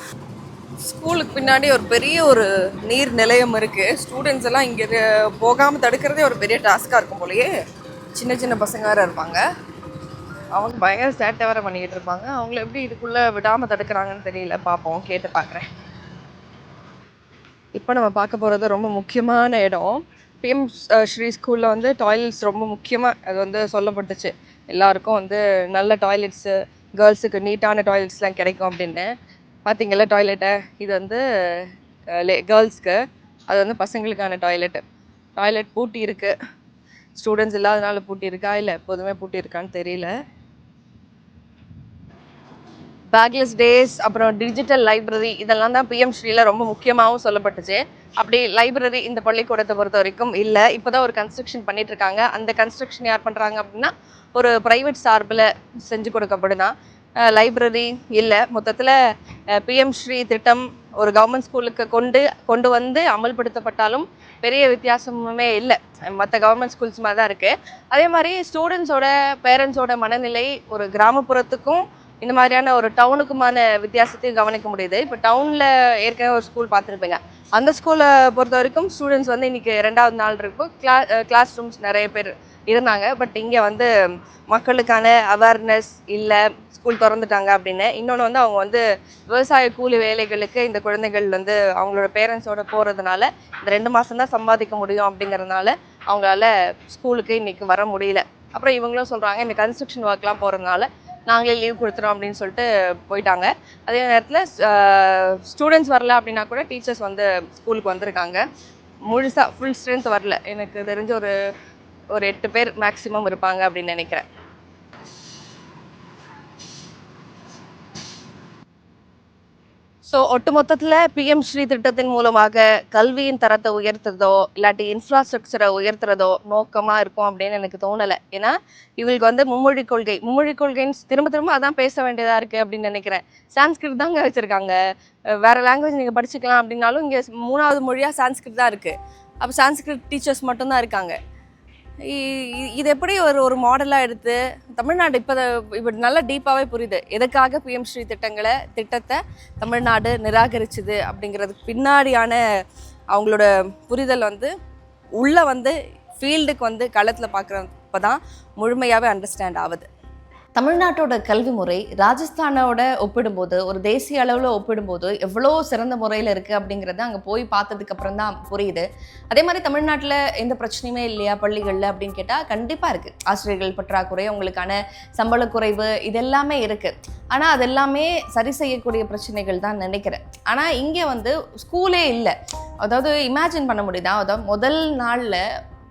ஸ்கூலுக்கு பின்னாடி ஒரு பெரிய ஒரு நீர் நிலையம் இருக்குது. ஸ்டூடெண்ட்ஸ் எல்லாம் இங்கே போகாமல் தடுக்கிறதே ஒரு பெரிய டாஸ்காக இருக்கும் போலயே. சின்ன சின்ன பசங்க வேறு இருப்பாங்க, அவங்க பயங்கர சேட்டை வேறு பண்ணிக்கிட்டு இருப்பாங்க. அவங்கள எப்படி இதுக்குள்ளே விடாமல் தடுக்கிறாங்கன்னு தெரியல. பார்ப்போம், கேட்டு பார்க்குறேன். இப்போ நம்ம பார்க்க போகிறது ரொம்ப முக்கியமான இடம். பிஎம் ஸ்ரீ ஸ்கூலில் வந்து டாய்லெட்ஸ் ரொம்ப முக்கியமாக அது வந்து சொல்லப்பட்டுச்சு. எல்லாருக்கும் வந்து நல்ல டாய்லெட்ஸு, கேர்ள்ஸுக்கு நீட்டான டாய்லெட்ஸ்லாம் கிடைக்கும் அப்படின்னு. பார்த்தீங்களா டாய்லெட்டை? இது வந்து கேர்ள்ஸ்க்கு, அது வந்து பசங்களுக்கான டாய்லெட் பூட்டி இருக்குது. ஸ்டூடெண்ட்ஸ் இல்லாதனால பூட்டி இருக்கா இல்லை எப்போதுமே பூட்டி இருக்கான்னு தெரியல. பேக்லெஸ் டேஸ், அப்புறம் டிஜிட்டல் லைப்ரரி, இதெல்லாம் தான் பிஎம் ஸ்ரீல ரொம்ப முக்கியமாகவும் சொல்லப்பட்டுச்சு. அப்படி லைப்ரரி இந்த பள்ளிக்கூடத்தை பொறுத்த வரைக்கும் இல்லை. இப்போ தான் ஒரு கன்ஸ்ட்ரக்ஷன் பண்ணிட்டு இருக்காங்க. அந்த கன்ஸ்ட்ரக்ஷன் யார் பண்ணுறாங்க அப்படின்னா ஒரு ப்ரைவேட் சார்பில் செஞ்சு கொடுக்கப்படுதான். லைப்ரரி இல்லை. மொத்தத்தில் பிஎம் ஸ்ரீ திட்டம் ஒரு கவர்மெண்ட் ஸ்கூலுக்கு கொண்டு வந்து அமல்படுத்தப்பட்டாலும் பெரிய வித்தியாசமுமே இல்லை. மற்ற கவர்மெண்ட் ஸ்கூல்ஸ் மாதிரி தான் இருக்குது. அதே மாதிரி ஸ்டூடெண்ட்ஸோட பேரண்ட்ஸோட மனநிலை ஒரு கிராமப்புறத்துக்கும் இந்த மாதிரியான ஒரு டவுனுக்குமான வித்தியாசத்தையும் கவனிக்க முடியுது. இப்போ டவுனில் ஏற்கனவே ஒரு ஸ்கூல் பார்த்துருப்பீங்க. அந்த ஸ்கூலை பொறுத்த வரைக்கும் ஸ்டூடெண்ட்ஸ் வந்து இன்றைக்கி 2வது நாள் இருக்கும். கிளாஸ் ரூம்ஸ் நிறைய பேர் இருந்தாங்க. பட் இங்கே வந்து மக்களுக்கான அவேர்னஸ் இல்லை, ஸ்கூல் திறந்துட்டாங்க அப்படின்னு. இன்னொன்று வந்து அவங்க வந்து விவசாய கூலி வேலைகளுக்கு இந்த குழந்தைகள் வந்து அவங்களோட பேரண்ட்ஸோட போகிறதுனால இந்த 2 மாதம் தான் சம்பாதிக்க முடியும் அப்படிங்கிறதுனால அவங்களால ஸ்கூலுக்கு இன்றைக்கி வர முடியல. அப்புறம் இவங்களும் சொல்கிறாங்க இந்த கன்ஸ்ட்ரக்ஷன் ஒர்க்லாம் போகிறதுனால நாங்களே லீவ் கொடுத்துறோம் அப்படின்னு சொல்லிட்டு போயிட்டாங்க. அதே நேரத்தில் ஸ்டூடெண்ட்ஸ் வரல அப்படின்னா கூட டீச்சர்ஸ் வந்து ஸ்கூலுக்கு வந்திருக்காங்க. முழுசாக ஃபுல் ஸ்ட்ரென்த் வரல. எனக்கு தெரிஞ்ச ஒரு 8 பேர் மேக்ஸிமம் இருப்பாங்க அப்படின்னு நினைக்கிறேன். ஸோ ஒட்டுமொத்தத்தில் பிஎம் ஸ்ரீ திட்டத்தின் மூலமாக கல்வியின் தரத்தை உயர்த்துறதோ இல்லாட்டி இன்ஃப்ராஸ்ட்ரக்சரை உயர்த்துறதோ நோக்கமாக இருக்கும் அப்படின்னு எனக்கு தோணலை. ஏன்னா இவங்களுக்கு வந்து மும்மொழி கொள்கைன்னு திரும்ப அதான் பேச வேண்டியதாக இருக்குது அப்படின்னு நினைக்கிறேன். சான்ஸ்கிரிட் தாங்க வச்சுருக்காங்க. வேறு லாங்குவேஜ் நீங்கள் படிச்சுக்கலாம் அப்படின்னாலும் இங்கே 3வது மொழியாக சான்ஸ்கிரிட் தான் இருக்குது. அப்போ சான்ஸ்கிரிட் டீச்சர்ஸ் மட்டும்தான் இருக்காங்க. இது எப்படி ஒரு மாடலாக எடுத்து தமிழ்நாடு இப்போ நல்லா டீப்பாகவே புரியுது எதுக்காக பிஎம் ஸ்ரீ திட்டத்தை தமிழ்நாடு நிராகரிச்சுது அப்படிங்கிறதுக்கு பின்னாடியான அவங்களோட புரிதல் வந்து உள்ளே வந்து ஃபீல்டுக்கு வந்து களத்தில் பார்க்குறப்ப தான் முழுமையாகவே அண்டர்ஸ்டாண்ட் ஆகுது. தமிழ்நாட்டோட கல்வி முறை ராஜஸ்தானோட ஒப்பிடும்போது, ஒரு தேசிய அளவில் ஒப்பிடும்போது எவ்வளோ சிறந்த முறையில் இருக்குது அப்படிங்கிறத அங்கே போய் பார்த்ததுக்கு அப்புறம் தான் புரியுது. அதே மாதிரி தமிழ்நாட்டில் எந்த பிரச்சனையுமே இல்லையா பள்ளிகளில் அப்படின்னு கேட்டால் கண்டிப்பாக இருக்குது. ஆசிரியர்கள் பற்றாக்குறை, அவங்களுக்கான சம்பள குறைவு, இதெல்லாமே இருக்குது. ஆனால் அதெல்லாமே சரி செய்யக்கூடிய பிரச்சனைகள் தான் நினைக்கிறேன். ஆனால் இங்கே வந்து ஸ்கூலே இல்லை. அதாவது இமேஜின் பண்ண முடியுதா? அதாவது முதல் நாளில்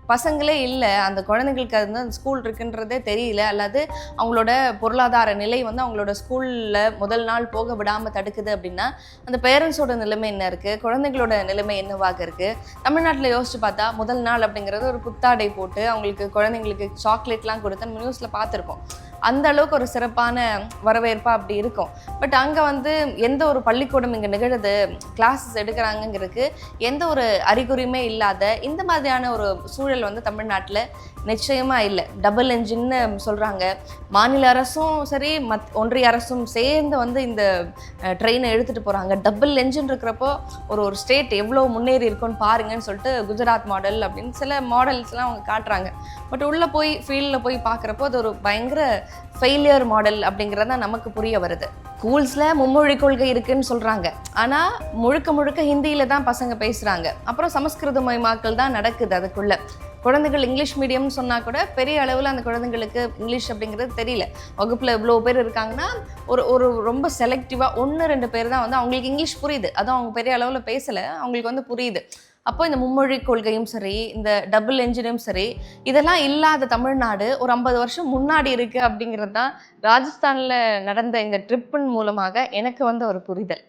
பசங்களே இல்லை, அந்த குழந்தைங்களுக்கு அது வந்து அந்த ஸ்கூல் இருக்குன்றதே தெரியல, அல்லது அவங்களோட பொருளாதார நிலை வந்து அவங்களோட ஸ்கூலில் முதல் நாள் போக விடாமல் தடுக்குது அப்படின்னா அந்த பேரண்ட்ஸோட நிலைமை என்ன இருக்குது, குழந்தைங்களோட நிலைமை என்னவாக இருக்குது? தமிழ்நாட்டில் யோசிச்சு பார்த்தா முதல் நாள் அப்படிங்கிறது ஒரு புத்தாடை போட்டு அவங்களுக்கு குழந்தைங்களுக்கு சாக்லேட்லாம் கொடுத்து நம்ம நியூஸில் பார்த்துருக்கோம். அந்த அளவுக்கு ஒரு சிறப்பான வரவேற்பாக அப்படி இருக்கும். பட் அங்கே வந்து எந்த ஒரு பள்ளிக்கூடம் இங்கே நிகழுது, கிளாஸஸ் எடுக்கிறாங்கங்கிறதுக்கு எந்த ஒரு அறிகுறியுமே இல்லாத இந்த மாதிரியான ஒரு சூழல் வந்து தமிழ்நாட்டில் நிச்சயமாக இல்லை. டபுள் என்ஜின்னு சொல்கிறாங்க. மாநில அரசும் சரி ஒன்றிய அரசும் சேர்ந்து வந்து இந்த ட்ரெயினை எடுத்துகிட்டு போகிறாங்க. டபுள் என்ஜின் இருக்கிறப்போ ஒரு ஸ்டேட் எவ்வளோ முன்னேறி இருக்குன்னு பாருங்கன்னு சொல்லிட்டு குஜராத் மாடல் அப்படின்னு சில மாடல்ஸ்லாம் அவங்க காட்டுறாங்க. பட் உள்ளே போய் ஃபீல்டில் போய் பார்க்குறப்போ அது ஒரு பயங்கர ஃபெயிலியர் மாடல் அப்படிங்கிறது தான் நமக்கு புரிய வருது. ஸ்கூல்ஸில் மும்மொழி கொள்கை இருக்குன்னு சொல்கிறாங்க, ஆனால் முழுக்க ஹிந்தியில் தான் பசங்க பேசுகிறாங்க. அப்புறம் சமஸ்கிருத மயமாக்கல் தான் நடக்குது. அதுக்குள்ளே குழந்தைகள் இங்கிலீஷ் மீடியம்னு சொன்னால் கூட பெரிய அளவில் அந்த குழந்தைங்களுக்கு இங்கிலீஷ் அப்படிங்கிறது தெரியல. வகுப்பில் இவ்வளோ பேர் இருக்காங்கன்னா ஒரு ரொம்ப செலக்டிவாக 1-2 பேர் தான் வந்து அவங்களுக்கு இங்கிலீஷ் புரியுது. அதுவும் அவங்க பெரிய அளவில் பேசலை, அவங்களுக்கு வந்து புரியுது. அப்போ இந்த மும்மொழி கொள்கையும் சரி, இந்த டபுள் என்ஜினும் சரி, இதெல்லாம் இல்லாத தமிழ்நாடு ஒரு 50 வருஷம் முன்னாடி இருக்குது அப்படிங்கிறது தான் ராஜஸ்தானில் நடந்த இந்த ட்ரிப்பின் மூலமாக எனக்கு வந்து ஒரு புரிதல்.